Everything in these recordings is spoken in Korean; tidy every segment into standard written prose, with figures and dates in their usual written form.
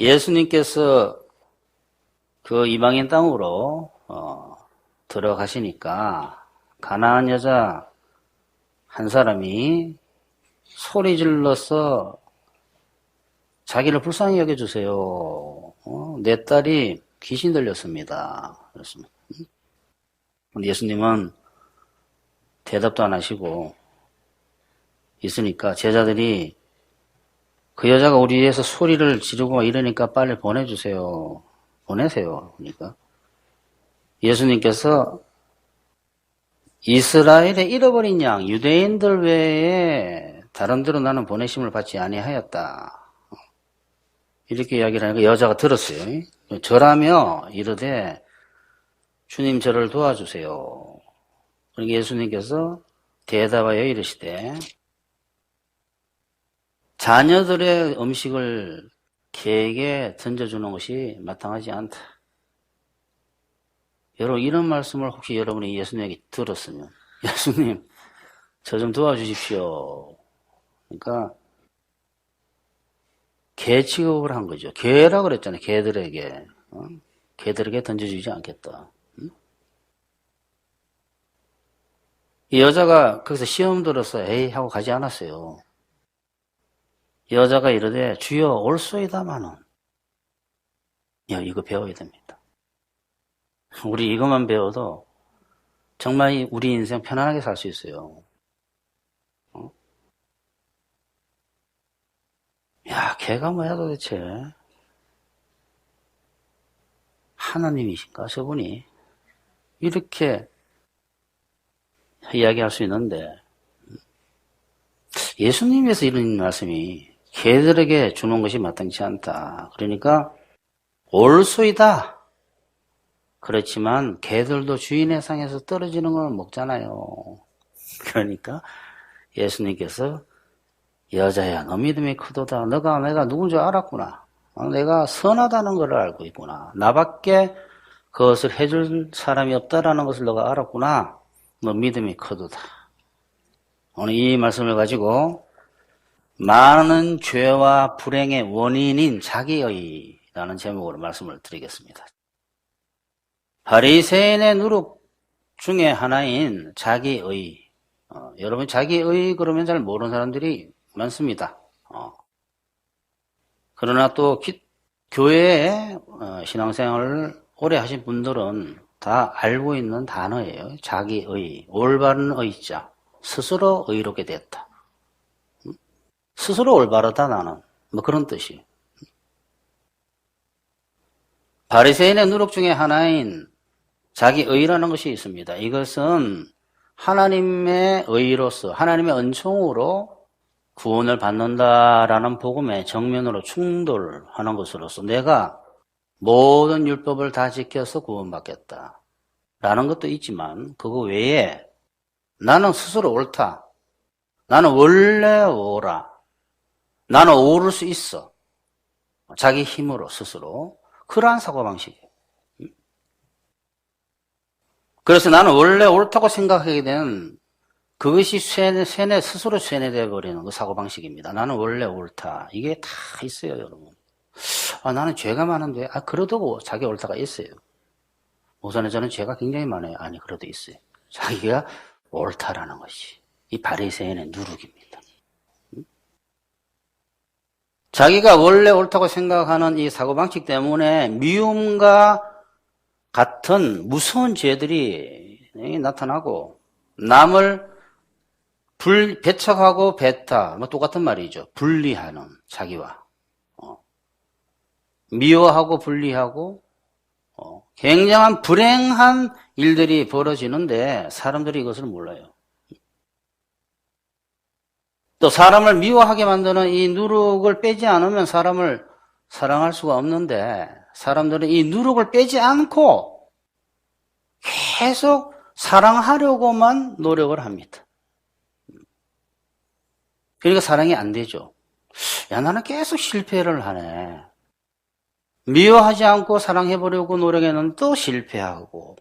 예수님께서 그 이방인 땅으로 들어가시니까 가나안 여자 한 사람이 소리 질러서 자기를 불쌍히 여겨주세요. 내 딸이 귀신 들렸습니다. 그렇습니다. 예수님은 대답도 안 하시고 있으니까 제자들이 그 여자가 우리 위해서 소리를 지르고 이러니까 빨리 보내주세요. 보내세요. 그러니까 예수님께서 이스라엘의 잃어버린 양, 유대인들 외에 다른 데로 나는 보내심을 받지 아니하였다. 이렇게 이야기를 하니까 여자가 들었어요. 절하며 이르되 주님 저를 도와주세요. 그러니까 예수님께서 대답하여 이르시되 자녀들의 음식을 개에게 던져주는 것이 마땅하지 않다. 여러분 이런 말씀을 혹시 여러분이 예수님에게 들었으면 예수님 저 좀 도와주십시오. 그러니까 개 취급을 한 거죠. 개라 그랬잖아요. 개들에게. 개들에게 던져주지 않겠다. 이 여자가 거기서 시험 들어서 에이 하고 가지 않았어요. 여자가 이르되 주여 올소이다마는 이거 배워야 됩니다. 우리 이것만 배워도 정말 우리 인생 편안하게 살 수 있어요. 야, 걔가 뭐야 도대체? 하나님이신가 저분이? 이렇게 이야기할 수 있는데 예수님께서 이런 말씀이 개들에게 주는 것이 마땅치 않다. 그러니까 올소이다. 그렇지만 개들도 주인의 상에서 떨어지는 건 먹잖아요. 그러니까 예수님께서 여자야 너 믿음이 크도다. 너가 내가 누군 줄 알았구나. 내가 선하다는 걸 알고 있구나. 나밖에 그것을 해줄 사람이 없다라는 것을 너가 알았구나. 너 믿음이 크도다. 오늘 이 말씀을 가지고 많은 죄와 불행의 원인인 자기의라는 제목으로 말씀을 드리겠습니다. 바리새인의 누룩 중에 하나인 자기의. 여러분 자기의 그러면 잘 모르는 사람들이 많습니다. 그러나 또 교회에 신앙생활을 오래 하신 분들은 다 알고 있는 단어예요. 자기의. 올바른 의자. 스스로 의롭게 됐다. 스스로 올바르다 나는. 뭐 그런 뜻이에요. 바리새인의 누룩 중에 하나인 자기의라는 것이 있습니다. 이것은 하나님의 의로서 하나님의 은총으로 구원을 받는다라는 복음의 정면으로 충돌하는 것으로서 내가 모든 율법을 다 지켜서 구원받겠다 라는 것도 있지만 그거 외에 나는 스스로 옳다. 나는 원래 옳아. 나는 옳을 수 있어. 자기 힘으로 스스로. 그러한 사고방식이에요. 그래서 나는 원래 옳다고 생각하게 된 그것이 스스로 쇠뇌되어 버리는 그 사고방식입니다. 나는 원래 옳다. 이게 다 있어요, 여러분. 나는 죄가 많은데, 그래도 자기 옳다가 있어요. 우선은 저는 죄가 굉장히 많아요. 아니, 그래도 있어요. 자기가 옳다라는 것이. 이 바리새인의 누룩입니다. 자기가 원래 옳다고 생각하는 이 사고방식 때문에 미움과 같은 무서운 죄들이 나타나고 남을 배척하고 배타, 뭐 똑같은 말이죠. 분리하는 자기와 미워하고 분리하고 굉장한 불행한 일들이 벌어지는데 사람들이 이것을 몰라요. 또 사람을 미워하게 만드는 이 누룩을 빼지 않으면 사람을 사랑할 수가 없는데 사람들은 이 누룩을 빼지 않고 계속 사랑하려고만 노력을 합니다. 그러니까 사랑이 안 되죠. 야, 나는 계속 실패를 하네. 미워하지 않고 사랑해보려고 노력했는데 또 실패하고.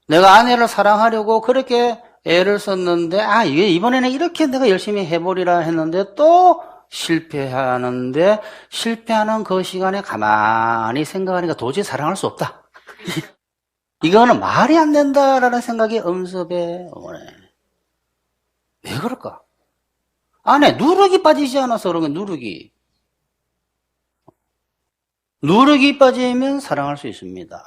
내가 아내를 사랑하려고 그렇게 애를 썼는데, 이번에는 이렇게 내가 열심히 해보리라 했는데 또 실패하는데 실패하는 그 시간에 가만히 생각하니까 도저히 사랑할 수 없다. 이거는 말이 안 된다라는 생각이 엄습에 오네. 왜 그럴까? 안에 누룩이 빠지지 않아서 그런 게 누룩이. 누룩이 빠지면 사랑할 수 있습니다.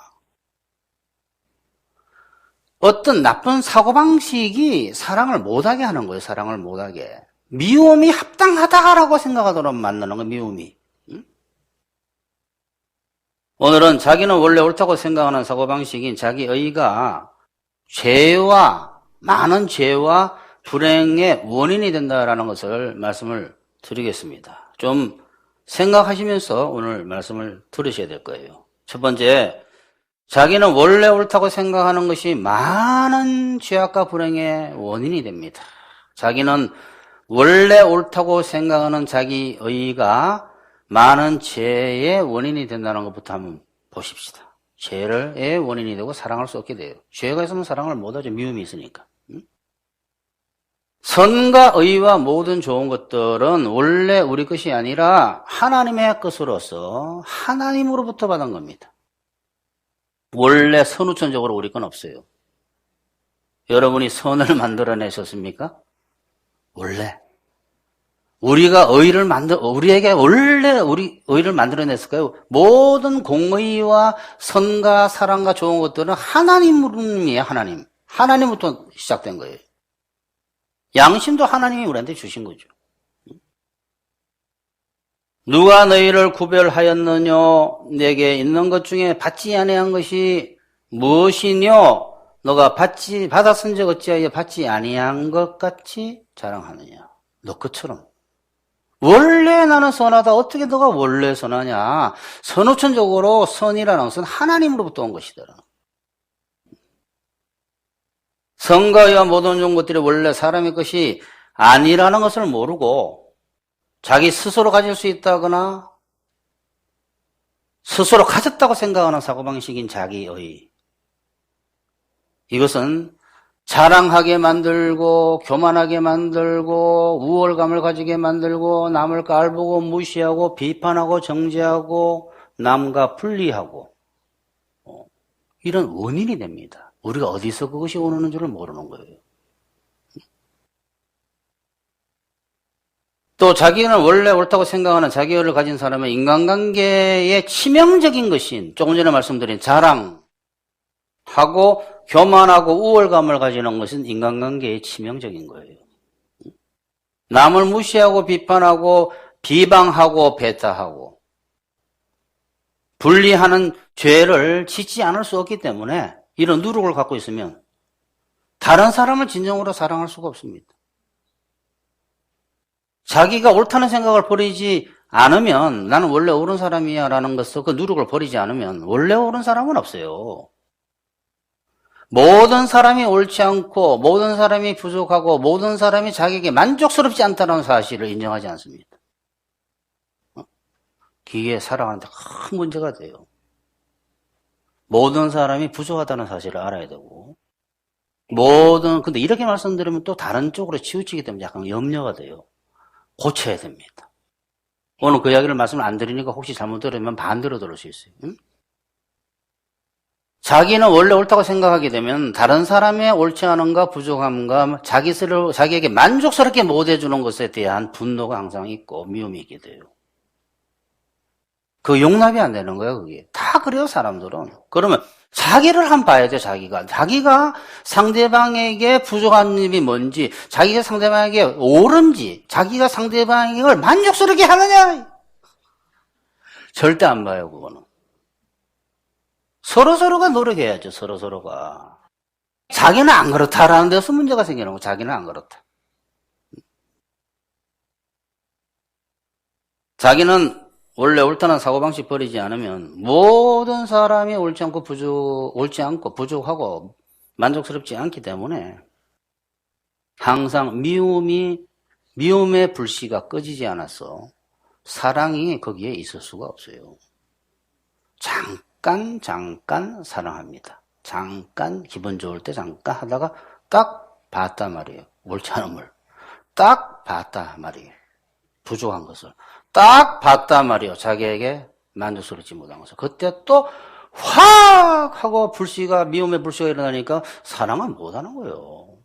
어떤 나쁜 사고방식이 사랑을 못하게 하는 거예요. 사랑을 못하게. 미움이 합당하다라고 생각하도록 만드는 거예요. 미움이. 오늘은 자기는 원래 옳다고 생각하는 사고방식인 자기의가 많은 죄와 불행의 원인이 된다라는 것을 말씀을 드리겠습니다. 좀 생각하시면서 오늘 말씀을 들으셔야 될 거예요. 첫 번째, 자기는 원래 옳다고 생각하는 것이 많은 죄악과 불행의 원인이 됩니다. 자기는 원래 옳다고 생각하는 자기의가 많은 죄의 원인이 된다는 것부터 한번 보십시다. 죄의 원인이 되고 사랑할 수 없게 돼요. 죄가 있으면 사랑을 못하죠. 미움이 있으니까. 선과 의와 모든 좋은 것들은 원래 우리 것이 아니라 하나님의 것으로서 하나님으로부터 받은 겁니다. 원래 선우천적으로 우리 건 없어요. 여러분이 선을 만들어내셨습니까? 원래. 우리에게 원래 의를 만들어냈을까요? 모든 공의와 선과 사랑과 좋은 것들은 하나님이에요, 하나님. 하나님부터 시작된 거예요. 양심도 하나님이 우리한테 주신 거죠. 누가 너희를 구별하였느냐? 내게 있는 것 중에 받지 아니한 것이 무엇이뇨? 너가 받았은지 어찌하여 받지 아니한 것 같이 자랑하느냐? 너 것처럼. 원래 나는 선하다. 어떻게 너가 원래 선하냐? 선우천적으로 선이라는 것은 하나님으로부터 온 것이더라. 선과 의와 모든 좋은 것들이 원래 사람의 것이 아니라는 것을 모르고 자기 스스로 가질 수 있다거나 스스로 가졌다고 생각하는 사고방식인 자기의. 이것은 자랑하게 만들고 교만하게 만들고 우월감을 가지게 만들고 남을 깔보고 무시하고 비판하고 정죄하고 남과 분리하고 이런 원인이 됩니다. 우리가 어디서 그것이 오는 줄을 모르는 거예요. 또 자기는 원래 옳다고 생각하는 자기를 가진 사람은 인간관계의 치명적인 것인 조금 전에 말씀드린 자랑하고 교만하고 우월감을 가지는 것은 인간관계의 치명적인 거예요. 남을 무시하고 비판하고 비방하고 배타하고 분리하는 죄를 짓지 않을 수 없기 때문에 이런 누룩을 갖고 있으면 다른 사람을 진정으로 사랑할 수가 없습니다. 자기가 옳다는 생각을 버리지 않으면 나는 원래 옳은 사람이야 라는 것을 그 누룩을 버리지 않으면 원래 옳은 사람은 없어요. 모든 사람이 옳지 않고 모든 사람이 부족하고 모든 사람이 자기에게 만족스럽지 않다는 사실을 인정하지 않습니다. 기계 사랑하는데 큰 문제가 돼요. 모든 사람이 부족하다는 사실을 알아야 되고 근데 이렇게 말씀드리면 또 다른 쪽으로 치우치기 때문에 약간 염려가 돼요. 고쳐야 됩니다. 오늘 그 이야기를 말씀을 안 드리니까 혹시 잘못 들으면 반대로 들을 수 있어요. 응? 자기는 원래 옳다고 생각하게 되면 다른 사람의 옳지 않음과 부족함과 자기에게 만족스럽게 못 해주는 것에 대한 분노가 항상 있고 미움이 있게 돼요. 그 용납이 안 되는 거예요, 그게. 다 그래요, 사람들은. 그러면 자기를 한번 봐야 돼, 자기가. 자기가 상대방에게 부족한 점이 뭔지, 자기가 상대방에게 옳은지, 자기가 상대방을 만족스럽게 하느냐? 절대 안 봐요, 그거는. 서로서로가 노력해야죠, 서로서로가. 자기는 안 그렇다라는 데서 문제가 생기는 거, 자기는 안 그렇다. 자기는 원래 옳다는 사고방식 버리지 않으면 모든 사람이 옳지 않고 부족하고 만족스럽지 않기 때문에 항상 미움의 불씨가 꺼지지 않아서 사랑이 거기에 있을 수가 없어요. 잠깐 사랑합니다. 잠깐 기분 좋을 때 잠깐 하다가 딱 봤단 말이에요. 옳지 않음을 딱 봤단 말이에요. 부족한 것을 딱 봤단 말이에요. 자기에게 만족스럽지 못한 것을. 그때 또 확 하고 미움의 불씨가 일어나니까 사랑은 못하는 거예요.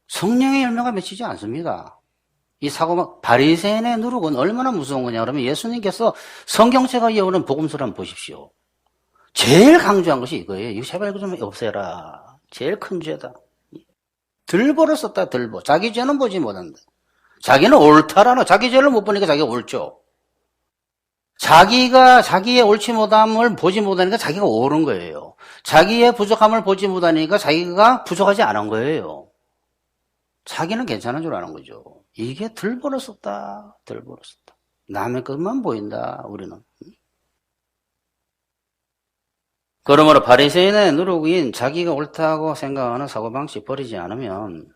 성령의 열매가 맺히지 않습니다. 이 사고가 바리새인의 누룩은 얼마나 무서운 거냐 그러면 예수님께서 성경책에 이어오는 복음서를 한번 보십시오. 제일 강조한 것이 이거예요. 이거 제발 이거 좀 없애라. 제일 큰 죄다. 들보를 썼다. 들보. 자기 죄는 보지 못한다. 자기는 옳다라는 자기 죄를 못 보니까 자기가 옳죠. 자기가 자기의 옳지 못함을 보지 못하니까 자기가 옳은 거예요. 자기의 부족함을 보지 못하니까 자기가 부족하지 않은 거예요. 자기는 괜찮은 줄 아는 거죠. 이게 들보를 썼다. 들보를 썼다. 남의 것만 보인다. 우리는. 그러므로 바리새인의 누룩인 자기가 옳다고 생각하는 사고방식 버리지 않으면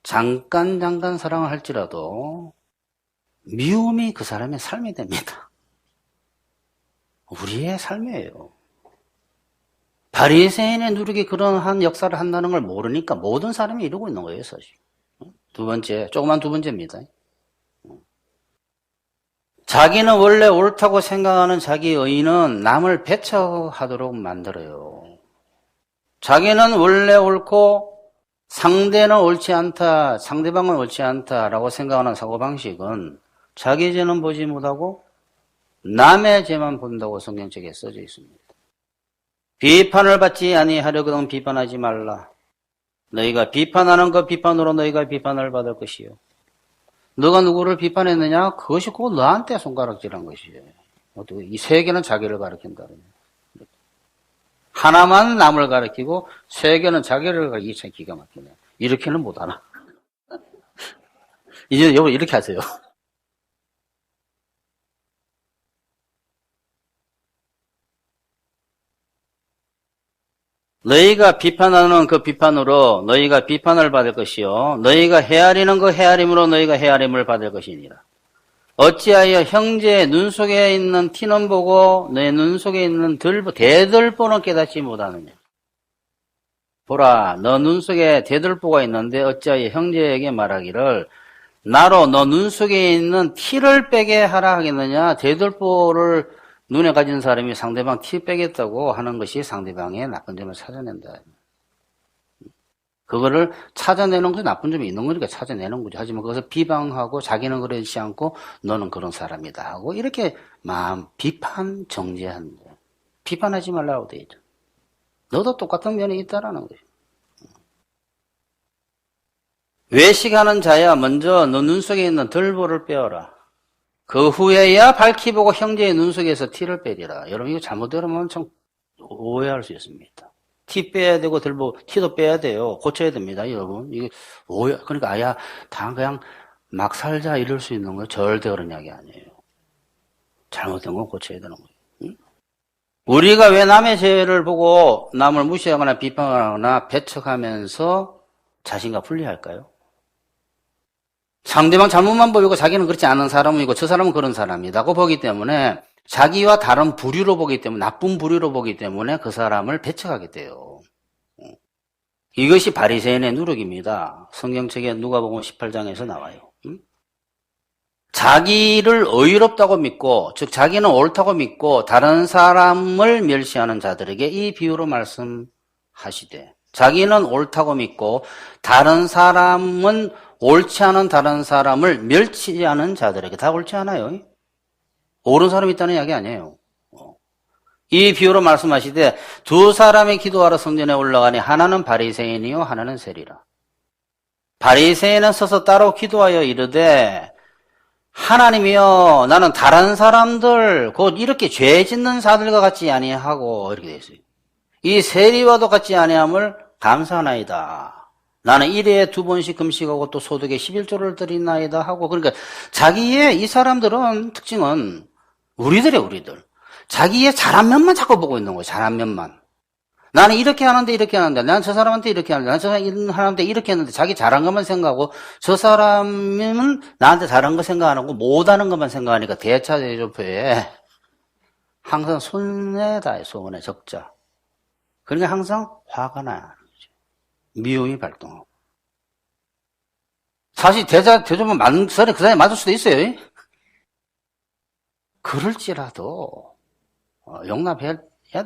잠깐 사랑을 할지라도 미움이 그 사람의 삶이 됩니다. 우리의 삶이에요. 바리새인의 누룩이 그러한 역사를 한다는 걸 모르니까 모든 사람이 이러고 있는 거예요, 사실. 두 번째입니다. 자기는 원래 옳다고 생각하는 자기 의의는 남을 배척하도록 만들어요. 자기는 원래 옳고 상대는 옳지 않다, 상대방은 옳지 않다라고 생각하는 사고방식은 자기 죄는 보지 못하고 남의 죄만 본다고 성경책에 써져 있습니다. 비판을 받지 아니하려거든 비판하지 말라. 너희가 비판하는 것 비판으로 너희가 비판을 받을 것이요. 너가 누구를 비판했느냐? 그것이 꼭 너한테 손가락질한 것이에요. 이 세 개는 자기를 가리킨다. 하나만 남을 가리키고 세 개는 자기를 가리키기 참 기가 막히네. 이렇게는 못하나? 이제 여러분 이렇게 하세요. 너희가 비판하는 그 비판으로 너희가 비판을 받을 것이요 너희가 헤아리는 그 헤아림으로 너희가 헤아림을 받을 것이니라. 어찌하여 형제의 눈 속에 있는 티는 보고 내 눈 속에 있는 대들보는 깨닫지 못하느냐. 보라, 너 눈 속에 대들보가 있는데 어찌하여 형제에게 말하기를 나로 너 눈 속에 있는 티를 빼게 하라 하겠느냐. 대들보를 눈에 가진 사람이 상대방 티 빼겠다고 하는 것이 상대방의 나쁜 점을 찾아낸다. 그거를 찾아내는 것이 나쁜 점이 있는 거니까 찾아내는 거죠. 하지만 그것을 비방하고 자기는 그러지 않고 너는 그런 사람이다 하고 이렇게 비판 정죄한다. 비판하지 말라고 되어 있죠. 너도 똑같은 면이 있다라는 거죠. 외식하는 자야 먼저 너 눈 속에 있는 들보를 빼어라. 그 후에야 밝히 보고 형제의 눈 속에서 티를 빼리라. 여러분 이거 잘못 들으면 참 오해할 수 있습니다. 티 빼야 되고 티도 빼야 돼요. 고쳐야 됩니다, 여러분. 이게 그러니까 다 그냥 막 살자 이럴 수 있는 거예요. 절대 그런 이야기 아니에요. 잘못된 건 고쳐야 되는 거예요. 응? 우리가 왜 남의 죄를 보고 남을 무시하거나 비판하거나 배척하면서 자신과 분리할까요? 상대방 잘못만 보이고 자기는 그렇지 않은 사람이고 저 사람은 그런 사람이라고 보기 때문에 자기와 다른 부류로 보기 때문에 나쁜 부류로 보기 때문에 그 사람을 배척하게 돼요. 이것이 바리새인의 누룩입니다. 성경책에 누가복음 18장에서 나와요. 자기를 의롭다고 믿고 즉 자기는 옳다고 믿고 다른 사람을 멸시하는 자들에게 이 비유로 말씀하시되 자기는 옳다고 믿고 다른 사람은 옳지 않은 다른 사람을 멸치하는 자들에게 다 옳지 않아요. 옳은 사람이 있다는 이야기 아니에요. 이 비유로 말씀하시되 두 사람이 기도하러 성전에 올라가니 하나는 바리새인이요 하나는 세리라. 바리새인은 서서 따로 기도하여 이르되 하나님이여 나는 다른 사람들 곧 이렇게 죄 짓는 자들과 같지 아니하고 이렇게 되어 있어요. 이 세리와도 같지 아니함을 감사하나이다. 나는 1회에 2번씩 금식하고 또 소득에 11조를 드리나이다 하고 그러니까 자기의 이 사람들은 특징은 우리들 자기의 잘한 면만 자꾸 보고 있는 거예요. 잘한 면만. 나는 이렇게 하는데 나는 저 사람한테 이렇게 하는데 나는 저 사람한테 이렇게 했는데 자기 잘한 것만 생각하고 저 사람은 나한테 잘한 거 생각 안 하고 못하는 것만 생각하니까 대차대조표에 항상 손해다 손해 적자. 그러니까 항상 화가 나요. 미움이 발동하고. 다시 대접은 그 사람이 맞을 수도 있어요. 그럴지라도, 용납해야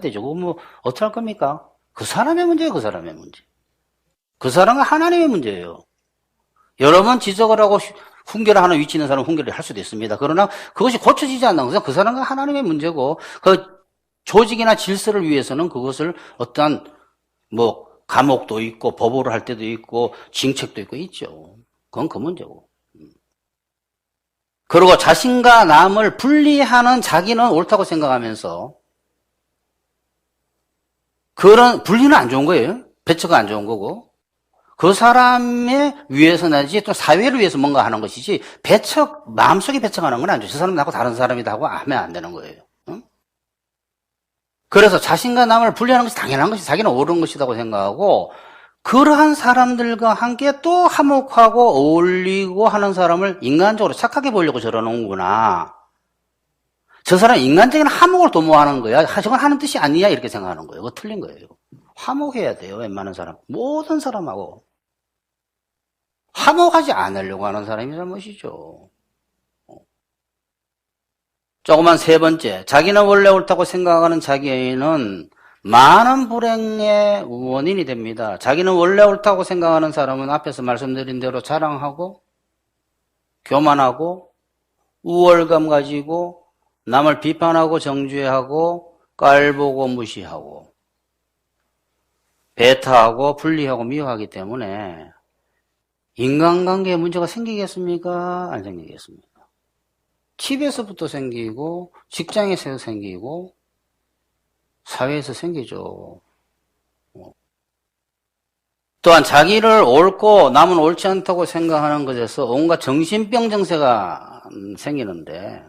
되죠. 그거 뭐, 어떡할 겁니까? 그 사람의 문제예요, 그 사람의 문제. 그 사람은 하나님의 문제예요. 여러 번 지적을 하고 훈계를 하는 위치 있는 사람은 훈계를 할 수도 있습니다. 그러나 그것이 고쳐지지 않는 것은 그 사람은 하나님의 문제고, 그 조직이나 질서를 위해서는 그것을 어떠한 뭐 감옥도 있고 법으로 할 때도 있고 징책도 있고 있죠. 그건 그 문제고. 그리고 자신과 남을 분리하는 자기는 옳다고 생각하면서 그런 분리는 안 좋은 거예요. 배척가 안 좋은 거고. 그 사람의 위해서 내지 또 사회를 위해서 뭔가 하는 것이지 마음속에 배척하는 건 안 좋죠. 저 사람 나하고 다른 사람이다 하고 하면 안 되는 거예요. 응? 그래서 자신과 남을 분리하는 것이 당연한 것이 자기는 옳은 것이라고 생각하고 그러한 사람들과 함께 또 화목하고 어울리고 하는 사람을 인간적으로 착하게 보려고 저러는구나. 저 사람 인간적인 화목을 도모하는 거야. 저건 하는 뜻이 아니야 이렇게 생각하는 거예요. 그거 틀린 거예요. 화목해야 돼요. 웬만한 사람. 모든 사람하고. 화목하지 않으려고 하는 사람이 잘못이죠. 조그만 세 번째. 자기는 원래 옳다고 생각하는 자기는 많은 불행의 원인이 됩니다. 자기는 원래 옳다고 생각하는 사람은 앞에서 말씀드린 대로 자랑하고 교만하고 우월감 가지고 남을 비판하고 정죄하고 깔보고 무시하고 배타하고 분리하고 미워하기 때문에 인간관계에 문제가 생기겠습니까? 안 생기겠습니까? 집에서부터 생기고 직장에서 생기고 사회에서 생기죠. 또한 자기를 옳고 남은 옳지 않다고 생각하는 것에서 온갖 정신병 증세가 생기는데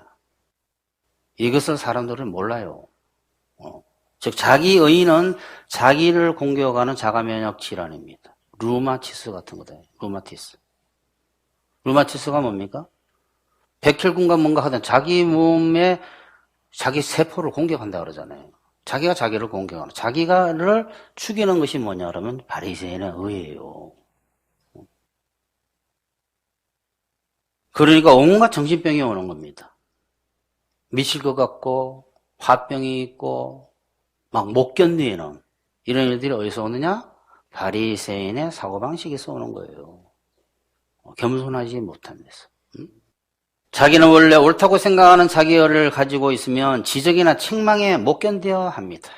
이것을 사람들은 몰라요. 즉 자기 의의는 자기를 공격하는 자가면역 질환입니다. 루마티스 같은 거다. 루마티스가 뭡니까? 백혈군과 뭔가 하든 자기 몸에 자기 세포를 공격한다 그러잖아요. 자기가 자기를 공격하는, 자기가를 죽이는 것이 뭐냐 그러면 바리새인의 의예요. 그러니까 온갖 정신병이 오는 겁니다. 미칠 것 같고 화병이 있고 막 못 견디는 이런 일들이 어디서 오느냐? 바리새인의 사고방식에서 오는 거예요. 겸손하지 못한 데서. 자기는 원래 옳다고 생각하는 자기를 가지고 있으면 지적이나 책망에 못 견뎌 합니다.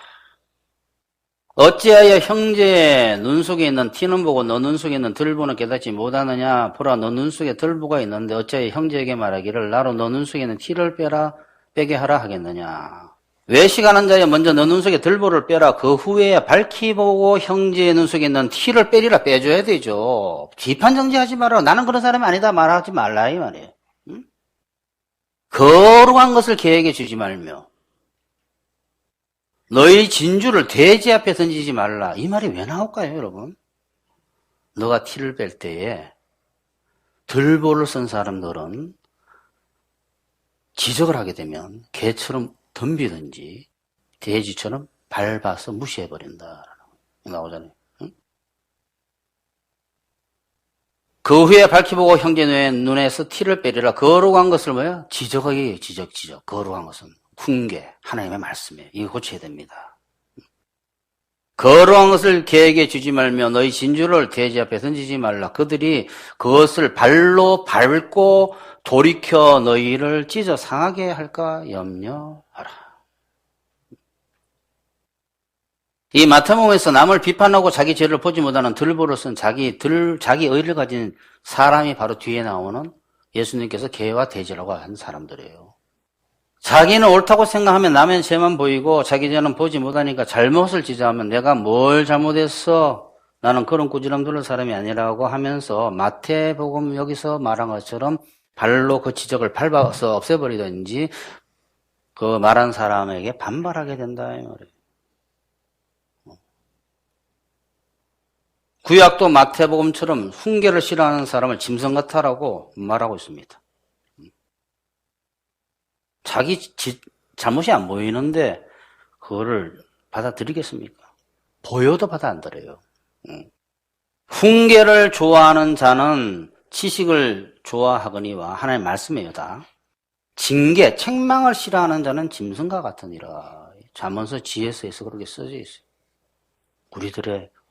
어찌하여 형제의 눈 속에 있는 티는 보고 너 눈 속에 있는 들보는 깨닫지 못하느냐? 보라 너 눈 속에 들보가 있는데 어찌하여 형제에게 말하기를 나로 너 눈 속에 있는 티를 빼게 하라 하겠느냐? 외식하는 자여 먼저 너 눈 속에 들보를 빼라. 그 후에 밝히 보고 형제의 눈 속에 있는 티를 빼리라. 빼줘야 되죠. 비판정지하지 마라. 나는 그런 사람이 아니다 말하지 말라 이 말이에요. 거룩한 것을 계획해 주지 말며 너희 진주를 돼지 앞에 던지지 말라. 이 말이 왜 나올까요, 여러분? 너가 티를 뺄 때에 들보를 쓴 사람들은 지적을 하게 되면 개처럼 덤비든지 돼지처럼 밟아서 무시해버린다. 나오잖아요. 응? 그 후에 밝히보고 형제 눈에서 티를 빼리라. 거룩한 것을 뭐야? 지적하기 지적. 거룩한 것은 훈계, 하나님의 말씀이에요. 이거 고쳐야 됩니다. 거룩한 것을 계획해 주지 말며 너희 진주를 돼지 앞에 던지지 말라. 그들이 그것을 발로 밟고 돌이켜 너희를 찢어 상하게 할까 염려하라. 이 마태복음에서 남을 비판하고 자기 죄를 보지 못하는 들보를 쓴 자기 의를 가진 사람이 바로 뒤에 나오는 예수님께서 개와 돼지라고 한 사람들이에요. 자기는 옳다고 생각하면 남의 죄만 보이고 자기 죄는 보지 못하니까 잘못을 지적하면 내가 뭘 잘못했어? 나는 그런 꾸지람 들을 사람이 아니라고 하면서 마태복음 여기서 말한 것처럼 발로 그 지적을 밟아서 없애버리든지 그 말한 사람에게 반발하게 된다 이 말이에요. 구약도 마태복음처럼 훈계를 싫어하는 사람을 짐승 같아라고 말하고 있습니다. 자기 잘못이 안 보이는데 그거를 받아들이겠습니까? 보여도 받아 안 들어요. 훈계를 좋아하는 자는 지식을 좋아하거니와 하나님 말씀이에요 다. 징계, 책망을 싫어하는 자는 짐승과 같으니라. 잠언서 지혜서에서 그렇게 써져 있어요.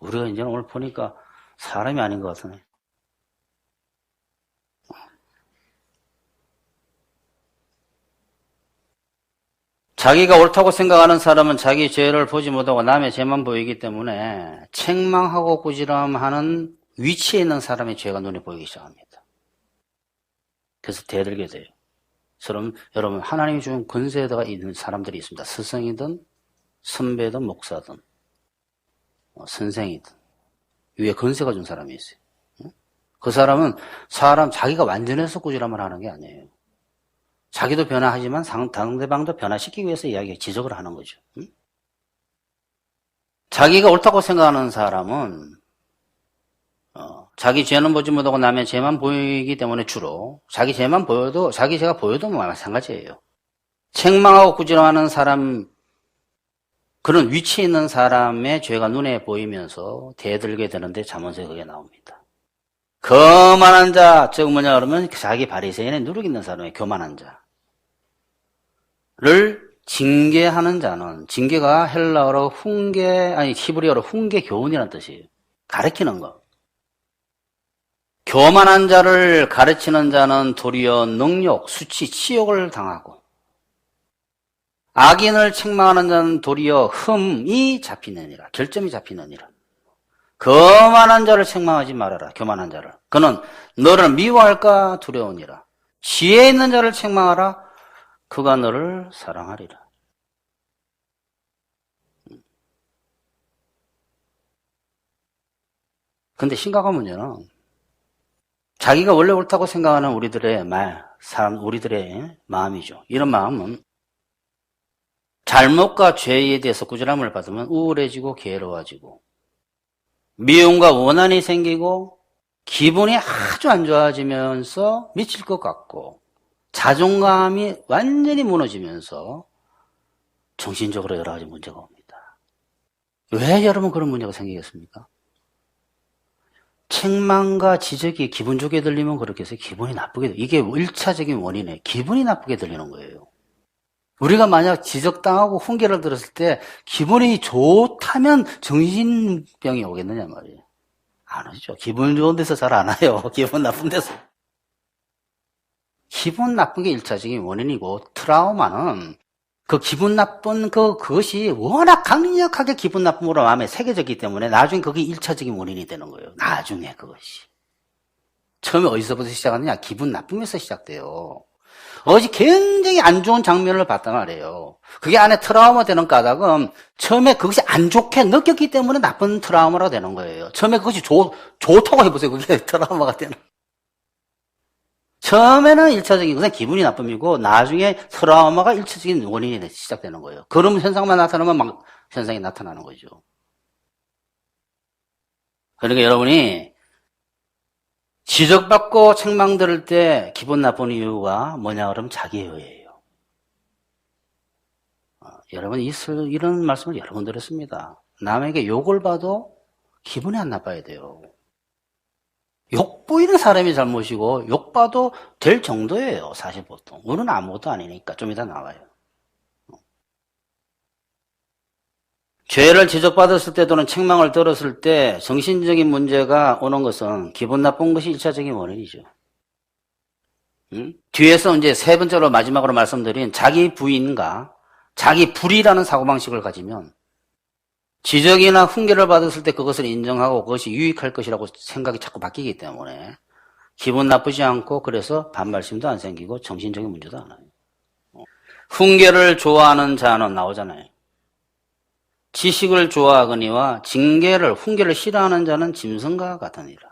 우리가 이제 오늘 보니까 사람이 아닌 것 같으네. 자기가 옳다고 생각하는 사람은 자기 죄를 보지 못하고 남의 죄만 보이기 때문에 책망하고 꾸지람하는 위치에 있는 사람의 죄가 눈에 보이기 시작합니다. 그래서 대들게 돼요. 여러분 하나님이 준 권세에다가 있는 사람들이 있습니다. 스승이든 선배든 목사든 선생이든 위에 권세가 준 사람이 있어요. 그 사람은 자기가 완전해서 꾸지람을 하는 게 아니에요. 자기도 변화하지만 상대방도 변화시키기 위해서 지적을 하는 거죠. 자기가 옳다고 생각하는 사람은 자기 죄는 보지 못하고 남의 죄만 보이기 때문에 주로 자기 죄가 보여도 마찬가지예요. 책망하고 꾸지람하는 사람, 그런 위치에 있는 사람의 죄가 눈에 보이면서 대들게 되는데 잠언서에 그게 나옵니다. 거만한 자, 즉 뭐냐 그러면 자기 바리새인의 누룩 있는 사람의 교만한 자를 징계하는 자는, 징계가 헬라어로 히브리어로 훈계 교훈이라는 뜻이에요. 가르치는 거. 교만한 자를 가르치는 자는 도리어 능욕, 수치, 치욕을 당하고, 악인을 책망하는 자는 도리어 흠이 잡히느니라, 결점이 잡히느니라. 거만한 자를 책망하지 말아라. 교만한 자를. 그는 너를 미워할까 두려우니라. 지혜 있는 자를 책망하라. 그가 너를 사랑하리라. 근데 심각한 문제는 자기가 원래 옳다고 생각하는 우리들의 마음이죠. 이런 마음은 잘못과 죄에 대해서 꾸지람을 받으면 우울해지고 괴로워지고 미움과 원한이 생기고 기분이 아주 안 좋아지면서 미칠 것 같고 자존감이 완전히 무너지면서 정신적으로 여러 가지 문제가 옵니다. 왜 여러분 그런 문제가 생기겠습니까? 책망과 지적이 기분 좋게 들리면 그렇게 해서 기분이 나쁘게 이게 1차적인 원인이에요. 기분이 나쁘게 들리는 거예요. 우리가 만약 지적당하고 훈계를 들었을 때 기분이 좋다면 정신병이 오겠느냐 말이에요. 안 오죠. 기분 좋은 데서 잘 안 와요. 기분 나쁜 데서. 기분 나쁜 게 1차적인 원인이고 트라우마는 그 기분 나쁜 그것이 워낙 강력하게 기분 나쁨으로 마음에 새겨졌기 때문에 나중에 그게 1차적인 원인이 되는 거예요. 나중에 그것이. 처음에 어디서부터 시작하느냐? 기분 나쁨에서 시작돼요. 어제 굉장히 안 좋은 장면을 봤단 말이에요. 그게 안에 트라우마 되는 까닭은 처음에 그것이 안 좋게 느꼈기 때문에 나쁜 트라우마가 되는 거예요. 처음에 그것이 좋다고 해보세요. 그게 트라우마가 되는. 처음에는 1차적인 것은 기분이 나쁨이고 나중에 트라우마가 1차적인 원인이 시작되는 거예요. 그런 현상만 나타나면 막 현상이 나타나는 거죠. 그러니까 여러분이 지적받고 책망 들을 때 기분 나쁜 이유가 뭐냐 그러면 자기애예요. 여러분 이런 말씀을 여러 번 들었습니다. 남에게 욕을 봐도 기분이 안 나빠야 돼요. 욕 보이는 사람이 잘못이고 욕 봐도 될 정도예요. 사실 보통. 우리는 아무것도 아니니까 좀 이따 나와요. 죄를 지적받았을 때 또는 책망을 들었을 때 정신적인 문제가 오는 것은 기분 나쁜 것이 1차적인 원인이죠. 뒤에서 이제 세 번째로 마지막으로 말씀드린 자기 부인과 자기 불이라는 사고방식을 가지면 지적이나 훈계를 받았을 때 그것을 인정하고 그것이 유익할 것이라고 생각이 자꾸 바뀌기 때문에 기분 나쁘지 않고 그래서 반발심도 안 생기고 정신적인 문제도 안 와요. 훈계를 좋아하는 자는 나오잖아요. 지식을 좋아하거니와 훈계를 싫어하는 자는 짐승과 같으니라.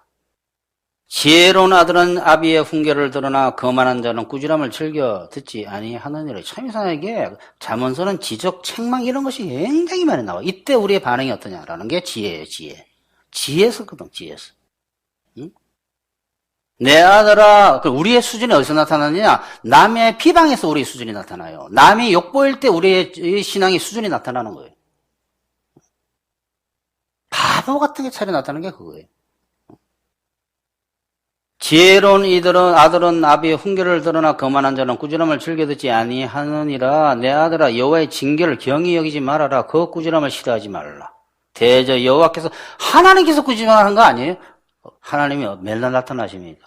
지혜로운 아들은 아비의 훈계를 들으나 거만한 자는 꾸지람을 즐겨 듣지 아니하느니라. 참 이상하게 잠언서는 지적, 책망 이런 것이 굉장히 많이 나와요. 이때 우리의 반응이 어떠냐라는 게 지혜예요. 지혜서거든. 지혜서. 응? 내 아들아, 우리의 수준이 어디서 나타나느냐? 남의 비방에서 우리의 수준이 나타나요. 남이 욕보일 때 우리의 신앙의 수준이 나타나는 거예요. 바보 같은 게 차려 나타나는 게 그거예요. 지혜로운 아들은 아비의 훈계를 들으나 거만한 자는 꾸지람을 즐겨 듣지 아니하느니라. 내 아들아, 여호와의 징계를 경히 여기지 말아라. 그 꾸지람을 싫어하지 말라. 대저 여호와께서, 하나님께서 꾸지람하는 거 아니에요? 하나님이 맨날 나타나십니까?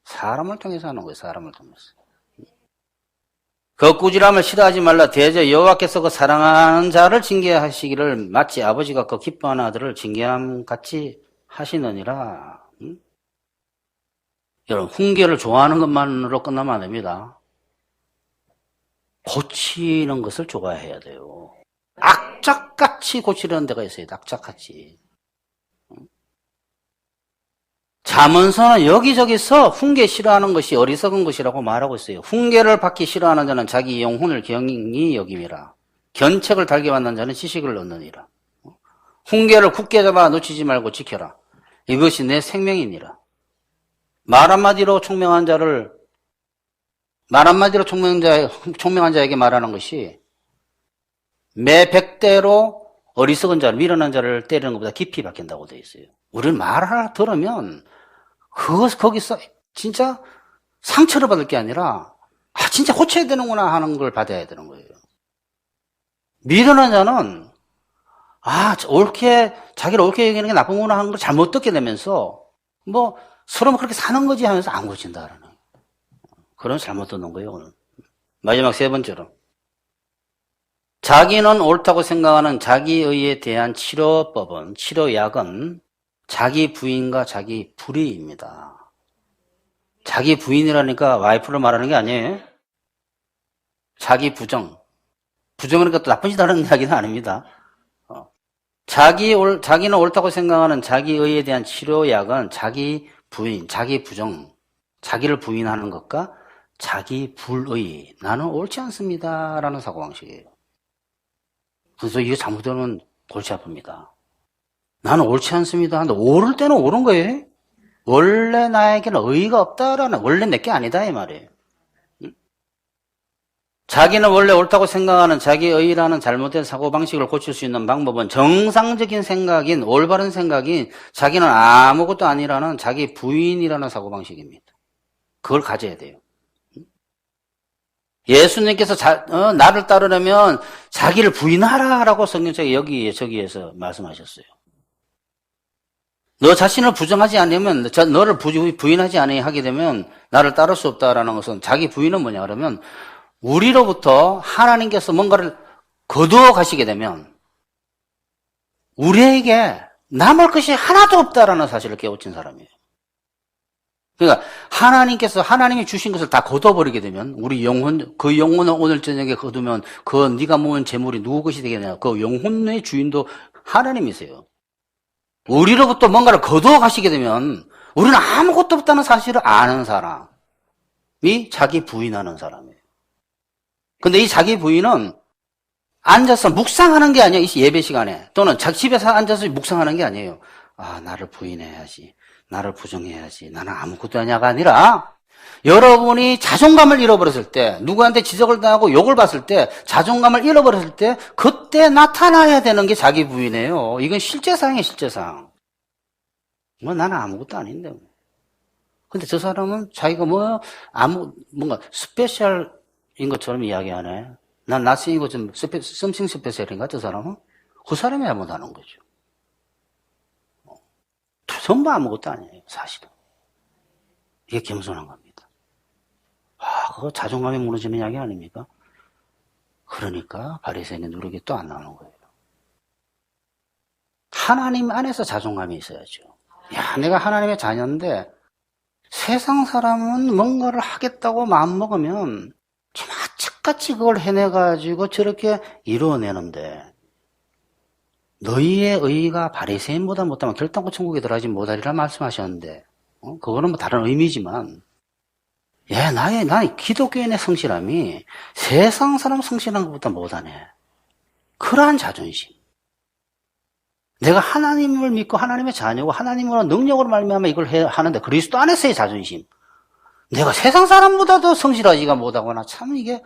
사람을 통해서 하는 거예요. 사람을 통해서. 그 꾸지람을 싫어하지 말라. 대저 여호와께서 그 사랑하는 자를 징계하시기를 마치 아버지가 그 기뻐하는 아들을 징계함 같이 하시느니라. 여러분, 훈계를 좋아하는 것만으로 끝나면 안 됩니다. 고치는 것을 좋아해야 돼요. 악착같이 고치려는 데가 있어요. 악착같이. 잠언서는 여기저기서 훈계 싫어하는 것이 어리석은 것이라고 말하고 있어요. 훈계를 받기 싫어하는 자는 자기 영혼을 경히 여김이라. 견책을 달게 받는 자는 지식을 얻느니라. 훈계를 굳게 잡아 놓치지 말고 지켜라. 이것이 내 생명이니라. 말 한마디로 총명한 자에게 말하는 것이 매 100대로 어리석은 자를, 미련한 자를 때리는 것보다 깊이 박힌다고 되어 있어요. 우리는 말 하나 들으면 거기서 진짜 상처를 받을 게 아니라 진짜 고쳐야 되는구나 하는 걸 받아야 되는 거예요. 미련한 자는 자기를 옳게 여기는 게 나쁜구나 하는 걸 잘못 듣게 되면서 서로 그렇게 사는 거지 하면서 안 고친다라는 그런 잘못 듣는 거예요. 오늘. 마지막 세 번째로, 자기는 옳다고 생각하는 자기의에 대한 치료약은 자기 부인과 자기 불의입니다. 자기 부인이라니까 와이프를 말하는 게 아니에요. 자기 부정이니까 또 나쁜 짓 하는 이야기는 아닙니다. 자기는 옳다고 생각하는 자기의에 대한 치료약은 자기 부인, 자기 부정, 자기를 부인하는 것과 자기 불의, 나는 옳지 않습니다 라는 사고방식이에요. 그래서 이게 잘못되면 골치 아픕니다. 나는 옳지 않습니다. 근데 옳을 때는 옳은 거예요. 원래 나에게는 의의가 없다라는, 원래 내게 아니다 이 말이에요. 자기는 원래 옳다고 생각하는 자기의라는 잘못된 사고방식을 고칠 수 있는 방법은 정상적인 생각인, 올바른 생각인 자기는 아무것도 아니라는 자기 부인이라는 사고방식입니다. 그걸 가져야 돼요. 예수님께서 나를 따르려면 자기를 부인하라라고 성경책에 저기에서 말씀하셨어요. 너 자신을 부정하지 않으면, 너를 부인하지 않으니 하게 되면 나를 따를 수 없다라는 것은, 자기 부인은 뭐냐 그러면 우리로부터 하나님께서 뭔가를 거두어 가시게 되면 우리에게 남을 것이 하나도 없다라는 사실을 깨우친 사람이에요. 그러니까 하나님이 주신 것을 다 거둬버리게 되면 우리 그 영혼을 오늘 저녁에 거두면 네가 모은 재물이 누구 것이 되겠냐. 그 영혼의 주인도 하나님이세요. 우리로부터 뭔가를 거두어 가시게 되면 우리는 아무것도 없다는 사실을 아는 사람이 자기 부인하는 사람이에요. 근데 이 자기 부인은 앉아서 묵상하는 게 아니에요. 이 예배 시간에. 또는 집에서 앉아서 묵상하는 게 아니에요. 나를 부인해야지. 나를 부정해야지. 나는 아무것도 아니야가 아니라, 여러분이 자존감을 잃어버렸을 때, 누구한테 지적을 당하고 욕을 받을 때, 자존감을 잃어버렸을 때, 그때 나타나야 되는 게 자기 부인이에요. 이건 실제상이에요, 실제상. 나는 아무것도 아닌데. 근데 저 사람은 자기가 뭔가 스페셜인 것처럼 이야기하네. 난 나스이고 좀 썸씽 스페셜인가, 저 사람은? 그 사람이 잘못하는 거죠. 전부 아무것도 아니에요, 사실은. 이게 겸손한 겁니다. 그거 자존감이 무너지는 이야기 아닙니까? 그러니까 바리새인의 누룩이 또 안 나오는 거예요. 하나님 안에서 자존감이 있어야죠. 내가 하나님의 자녀인데 세상 사람은 뭔가를 하겠다고 마음먹으면 좀 악착같이 그걸 해내가지고 저렇게 이루어내는데, 너희의 의의가 바리새인보다 못하면 결단코 천국에 들어가지 못하리라 말씀하셨는데, 그거는 다른 의미지만, 나의 기독교인의 성실함이 세상 사람 성실한 것보다 못하네. 그러한 자존심. 내가 하나님을 믿고 하나님의 자녀고 하나님으로 능력으로 말미암아 이걸 하는데 그리스도 안에서의 자존심. 내가 세상 사람보다 더 성실하지가 못하거나 참 이게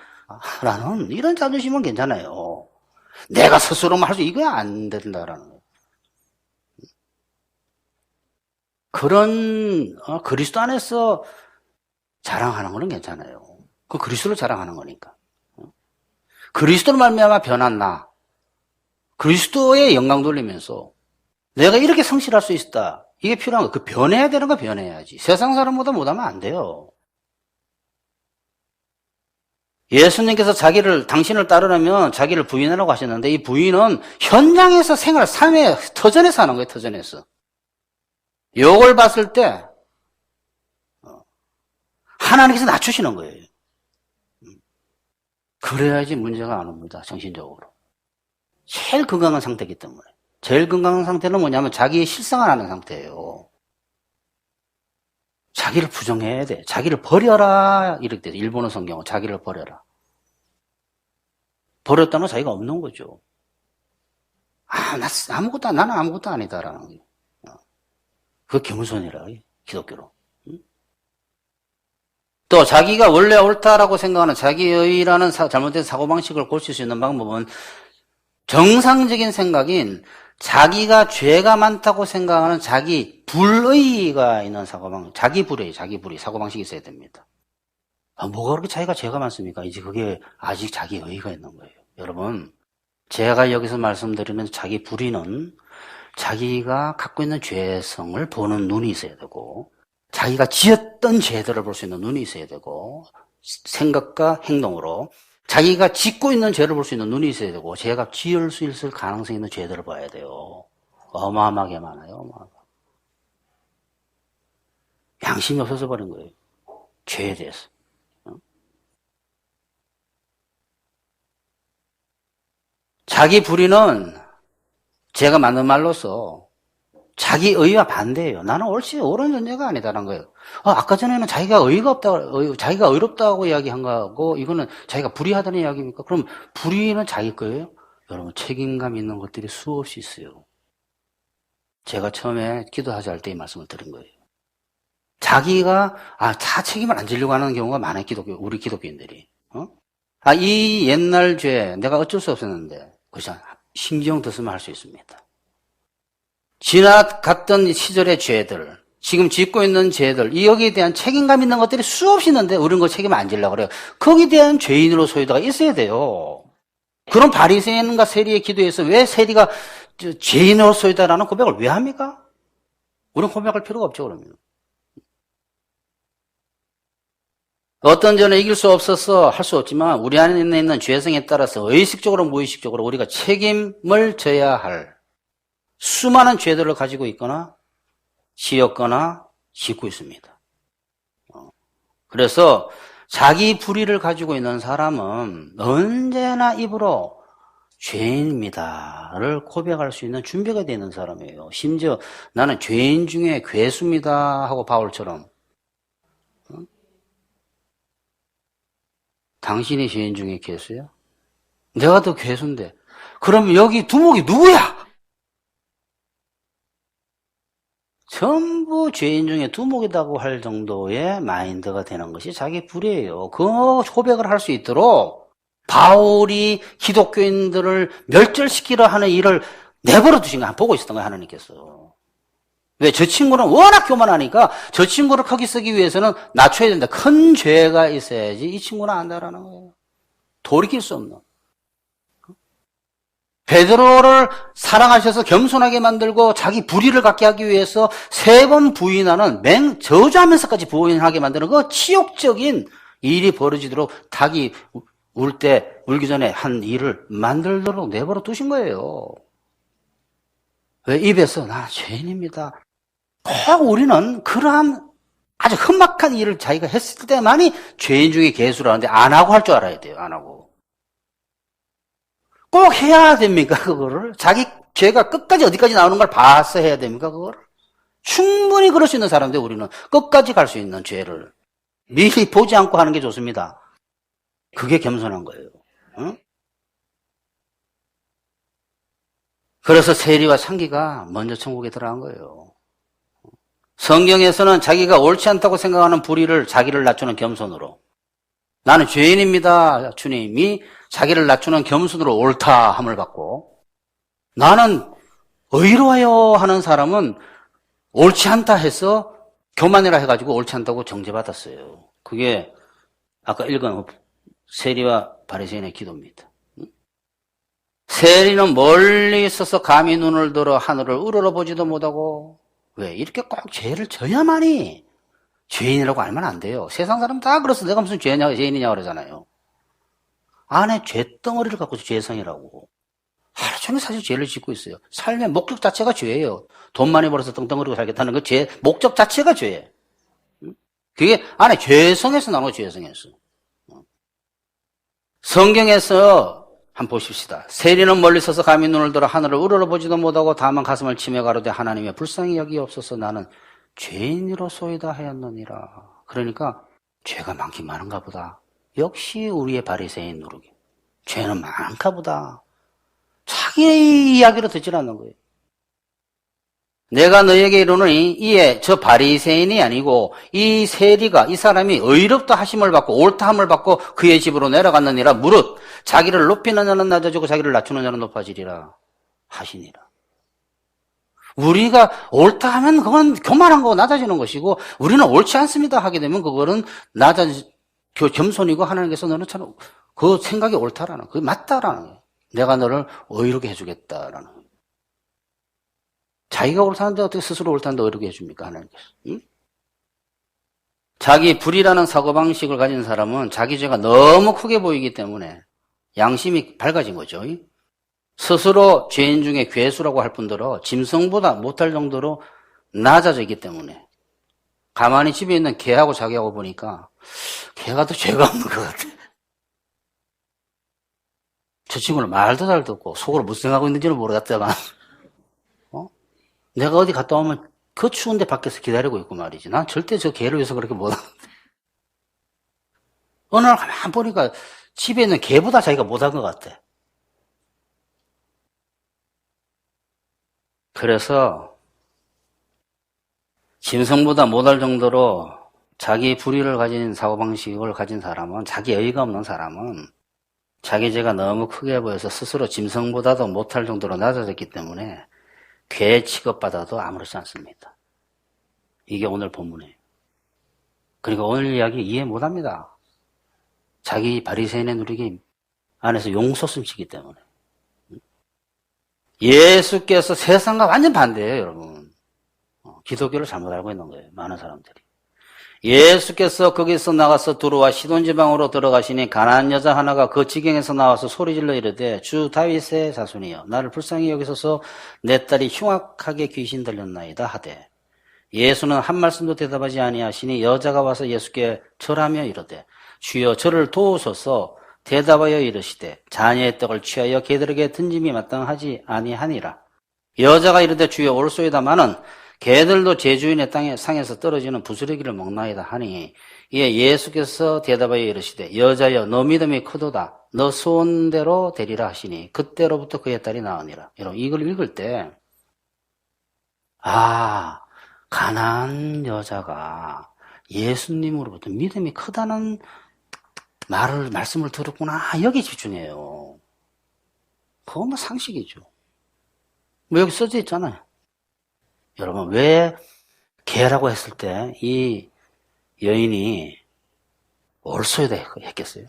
라는 이런 자존심은 괜찮아요. 내가 스스로만 할 수 이거 안 된다라는 거예요. 그런 그리스도 안에서 자랑하는 거는 괜찮아요. 그 그리스도를 자랑하는 거니까. 그리스도로 말미암아 변한 나, 그리스도의 영광 돌리면서 내가 이렇게 성실할 수 있다. 이게 필요한 거. 그 변해야 되는 거 변해야지. 세상 사람보다 못하면 안 돼요. 예수님께서 당신을 따르려면 자기를 부인하라고 하셨는데 이 부인은 현장에서 삶의 터전에서 하는 거예요. 터전에서. 욕을 봤을 때 하나님께서 낮추시는 거예요. 그래야지 문제가 안 옵니다. 정신적으로. 제일 건강한 상태이기 때문에. 제일 건강한 상태는 뭐냐면 자기의 실상을 하는 상태예요. 자기를 부정해야 돼. 자기를 버려라. 이렇게 돼. 일본어 성경은 자기를 버려라. 버렸다는 자기가 없는 거죠. 나는 아무것도 아니다라는 거예요. 그게 겸손이라, 기독교로. 또 자기가 원래 옳다라고 생각하는 자기의라는 잘못된 사고방식을 고칠 수 있는 방법은 정상적인 생각인 자기가 죄가 많다고 생각하는 자기 불의가 있는 사고방식, 자기 불의, 사고방식이 있어야 됩니다. 뭐가 그렇게 자기가 죄가 많습니까? 이제 그게 아직 자기 의의가 있는 거예요. 여러분, 제가 여기서 말씀드리는 자기 불의는 자기가 갖고 있는 죄성을 보는 눈이 있어야 되고, 자기가 지었던 죄들을 볼 수 있는 눈이 있어야 되고, 생각과 행동으로 자기가 짓고 있는 죄를 볼 수 있는 눈이 있어야 되고, 제가 지을 수 있을 가능성이 있는 죄들을 봐야 돼요. 어마어마하게 많아요. 어마어마하게. 양심이 없어서 버린 거예요. 죄에 대해서. 자기 불의는 제가 만든 말로서 자기 의와 반대예요. 나는 옳은 존재가 아니다라는 거예요. 아까 전에는 자기가 의의가 없다, 자기가 의롭다고 이야기한 거고, 이거는 자기가 불의하다는 이야기입니까? 그럼 불의는 자기 거예요? 여러분, 책임감 있는 것들이 수없이 있어요. 제가 처음에 기도하자 할 때 이 말씀을 드린 거예요. 자기가, 다 책임을 안 지려고 하는 경우가 많아요, 우리 기독교인들이. 이 옛날 죄, 내가 어쩔 수 없었는데, 그렇죠. 신경 더 쓰면 할 수 있습니다. 지나갔던 시절의 죄들, 지금 짓고 있는 죄들, 여기에 대한 책임감 있는 것들이 수없이 있는데 우리는 그 책임 안 지려고 그래요. 거기에 대한 죄인으로 소유도가 있어야 돼요. 그런 바리새인과 세리의 기도에서 왜 세리가 죄인으로 소유다라는 고백을 왜 합니까? 우리는 고백할 필요가 없죠, 그러면. 어떤 전에 이길 수 없어서 할 수 없지만 우리 안에 있는 죄성에 따라서 의식적으로 무의식적으로 우리가 책임을 져야 할 수많은 죄들을 가지고 있거나 지었거나 짓고 있습니다. 그래서 자기 불의를 가지고 있는 사람은 언제나 입으로 죄인입니다를 고백할 수 있는 준비가 되어 있는 사람이에요. 심지어 나는 죄인 중에 괴수입니다 하고 바울처럼 당신이 죄인 중에 괴수야? 내가 더 괴수인데. 그럼 여기 두목이 누구야? 전부 죄인 중에 두목이라고 할 정도의 마인드가 되는 것이 자기 불의예요. 그 고백을 할 수 있도록 바울이 기독교인들을 멸절시키려 하는 일을 내버려 두신 거 보고 있었던 거예요, 하나님께서. 왜? 저 친구는 워낙 교만하니까 저 친구를 거기 쓰기 위해서는 낮춰야 된다. 큰 죄가 있어야지 이 친구는 안다라는 거예요. 돌이킬 수 없는. 베드로를 사랑하셔서 겸손하게 만들고 자기 불의를 갖게 하기 위해서 3번 부인하는 저주하면서까지 부인하게 만드는 그 치욕적인 일이 벌어지도록 닭이 울기 전에 한 일을 만들도록 내버려 두신 거예요. 왜? 입에서 나 죄인입니다. 꼭 우리는 그러한 아주 험악한 일을 자기가 했을 때만이 죄인 중에 괴수라는데 안 하고 할 줄 알아야 돼요. 안 하고. 꼭 해야 됩니까? 그거를? 자기 죄가 끝까지 어디까지 나오는 걸 봐서 해야 됩니까? 그거를? 충분히 그럴 수 있는 사람인데 우리는 끝까지 갈 수 있는 죄를 미리 보지 않고 하는 게 좋습니다. 그게 겸손한 거예요. 응? 그래서 세리와 상기가 먼저 천국에 들어간 거예요. 성경에서는 자기가 옳지 않다고 생각하는 불의를 자기를 낮추는 겸손으로, 나는 죄인입니다 주님이 자기를 낮추는 겸손으로 옳다함을 받고, 나는 의로워요 하는 사람은 옳지 않다 해서 교만이라 해가지고 옳지 않다고 정죄받았어요. 그게 아까 읽은 세리와 바리새인의 기도입니다. 세리는 멀리 있어서 감히 눈을 들어 하늘을 우러러보지도 못하고, 왜? 이렇게 꼭 죄를 져야만이 죄인이라고 알면 안 돼요. 세상 사람 다 그래서 내가 무슨 죄인이냐 그러잖아요. 안에 죄덩어리를 갖고서 죄성이라고. 하루 종일 사실 죄를 짓고 있어요. 삶의 목적 자체가 죄예요. 돈 많이 벌어서 떵떵거리고 살겠다는 그 죄, 목적 자체가 죄예요. 그게 안에 죄성에서 나오는 죄성에서. 성경에서 한번 보십시다. 세리는 멀리 서서 감히 눈을 들어 하늘을 우러러보지도 못하고 다만 가슴을 치며 가로되 하나님의 불쌍히 여기옵소서 나는 죄인으로소이다 하였느니라. 그러니까 죄가 많긴 많은가 보다. 역시 우리의 바리새인 누르기. 죄는 많은가 보다. 자기의 이야기로 듣질 않는 거예요. 내가 너에게 이르노니 이에 저 바리새인이 아니고 이 세리가 이 사람이 의롭다 하심을 받고 옳다함을 받고 그의 집으로 내려갔느니라. 무릇 자기를 높이는 자는 낮아지고 자기를 낮추는 자는 높아지리라 하시니라. 우리가 옳다 하면 그건 교만한 거고 낮아지는 것이고 우리는 옳지 않습니다 하게 되면 그거는 겸손이고 하나님께서 너는 참 그 생각이 옳다라는 그게 맞다라는 거예요. 내가 너를 의롭게 해주겠다라는 거예요. 자기가 옳다는데 어떻게 스스로 옳다는데 의롭게 해줍니까 하나님께서. 응? 자기 불이라는 사고방식을 가진 사람은 자기 죄가 너무 크게 보이기 때문에 양심이 밝아진 거죠. 스스로 죄인 중에 괴수라고 할 뿐더러 짐승보다 못할 정도로 낮아져 있기 때문에 가만히 집에 있는 개하고 자기하고 보니까 개가 더 죄가 없는 것 같아. 저 친구는 말도 잘 듣고 속으로 무슨 생각하고 있는지는 모르겠다만 내가 어디 갔다 오면 그 추운데 밖에서 기다리고 있고 말이지. 난 절대 저 개를 위해서 그렇게 못하는데. 어느 날 가만 보니까 집에 있는 개보다 자기가 못한 것 같아. 그래서 짐승보다 못할 정도로 자기 불의를 가진 사고방식을 가진 사람은, 자기 의의가 없는 사람은 자기 죄가 너무 크게 보여서 스스로 짐승보다도 못할 정도로 낮아졌기 때문에 개 취급받아도 아무렇지 않습니다. 이게 오늘 본문이에요. 그러니까 오늘 이야기 이해 못합니다. 자기 바리새인의 누리기 안에서 용솟음치기 때문에. 예수께서 세상과 완전 반대예요, 여러분. 기독교를 잘못 알고 있는 거예요, 많은 사람들이. 예수께서 거기서 나가서 두로와 시돈 지방으로 들어가시니 가난한 여자 하나가 그 지경에서 나와서 소리질러 이르되 주 다윗의 자손이여 나를 불쌍히 여기소서 내 딸이 흉악하게 귀신 들렸나이다 하되 예수는 한 말씀도 대답하지 아니하시니 여자가 와서 예수께 절하며 이르되 주여 저를 도우소서 대답하여 이르시되 자녀의 떡을 취하여 개들에게 던짐이 마땅하지 아니하니라. 여자가 이르되 주여 옳소이다마는 개들도 제 주인의 땅에 상에서 떨어지는 부스러기를 먹나이다 하니 이에 예수께서 대답하여 이르시되 여자여 너 믿음이 크도다 너 소원대로 되리라 하시니 그때로부터 그의 딸이 나으니라. 여러분 이걸 읽을 때 가난한 여자가 예수님으로부터 믿음이 크다는 말씀을 들었구나 여기 집중해요. 그건 뭐 상식이죠. 뭐 여기 써져 있잖아요. 여러분 왜 개라고 했을 때 이 여인이 옳소이다 했겠어요?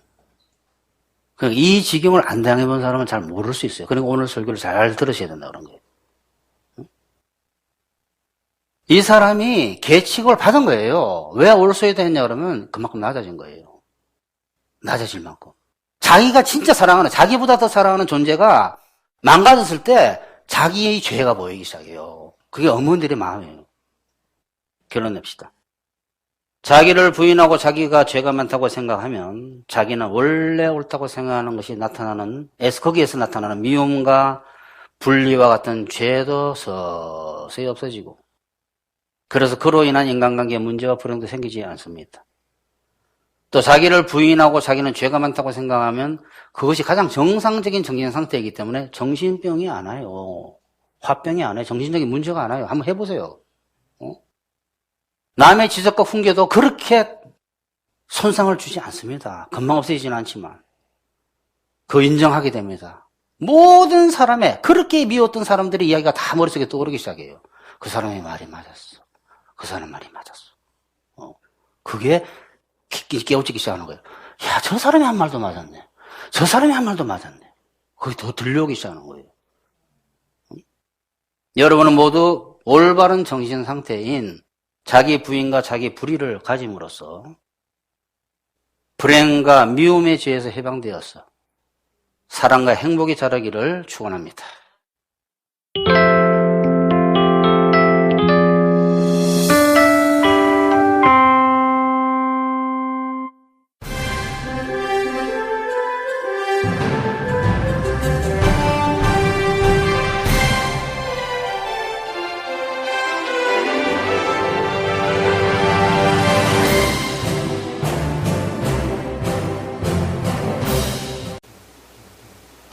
그러니까 이 지경을 안 당해본 사람은 잘 모를 수 있어요. 그러니까 오늘 설교를 잘 들으셔야 된다 그런 거예요. 이 사람이 개 취급을 받은 거예요. 왜 옳소이다 했냐 그러면 그만큼 낮아진 거예요. 낮아질 만큼. 자기가 진짜 사랑하는, 자기보다 더 사랑하는 존재가 망가졌을 때 자기의 죄가 보이기 시작해요. 그게 어머니들의 마음이에요. 결론 냅시다. 자기를 부인하고 자기가 죄가 많다고 생각하면 자기는 원래 옳다고 생각하는 것이 나타나는, 거기에서 나타나는 미움과 분리와 같은 죄도 서서히 없어지고 그래서 그로 인한 인간관계에 문제와 불행도 생기지 않습니다. 또 자기를 부인하고 자기는 죄가 많다고 생각하면 그것이 가장 정상적인 정신 상태이기 때문에 정신병이 안 와요. 화병이 안 와요. 정신적인 문제가 안 와요. 한번 해보세요. 남의 지적과 훈계도 그렇게 손상을 주지 않습니다. 금방 없어지지는 않지만 그거 인정하게 됩니다. 모든 사람의 그렇게 미웠던 사람들의 이야기가 다 머릿속에 떠오르기 시작해요. 그 사람의 말이 맞았어. 그 사람 말이 맞았어. 그게 깨우치기 시작하는 거예요. 야, 저 사람이 한 말도 맞았네. 저 사람이 한 말도 맞았네. 그게 더 들려오기 시작하는 거예요. 여러분은 모두 올바른 정신 상태인 자기 부인과 자기 불의를 가짐으로써 불행과 미움의 죄에서 해방되어서 사랑과 행복이 자라기를 축원합니다.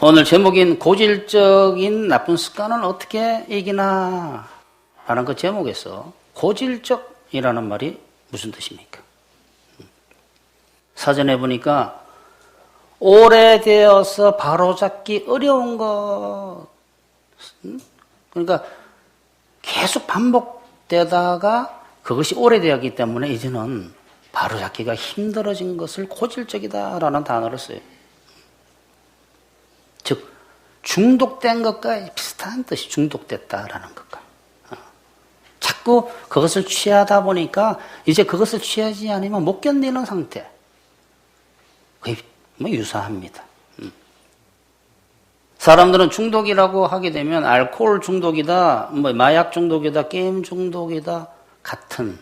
오늘 제목인 고질적인 나쁜 습관은 어떻게 이기나 라는 그 제목에서 고질적이라는 말이 무슨 뜻입니까? 사전에 보니까 오래되어서 바로잡기 어려운 것, 그러니까 계속 반복되다가 그것이 오래되었기 때문에 이제는 바로잡기가 힘들어진 것을 고질적이다라는 단어를 써요. 즉 중독된 것과 비슷한 뜻이 중독됐다라는 것과 자꾸 그것을 취하다 보니까 이제 그것을 취하지 않으면 못 견디는 상태. 거의 유사합니다. 사람들은 중독이라고 하게 되면 알코올 중독이다, 마약 중독이다, 게임 중독이다 같은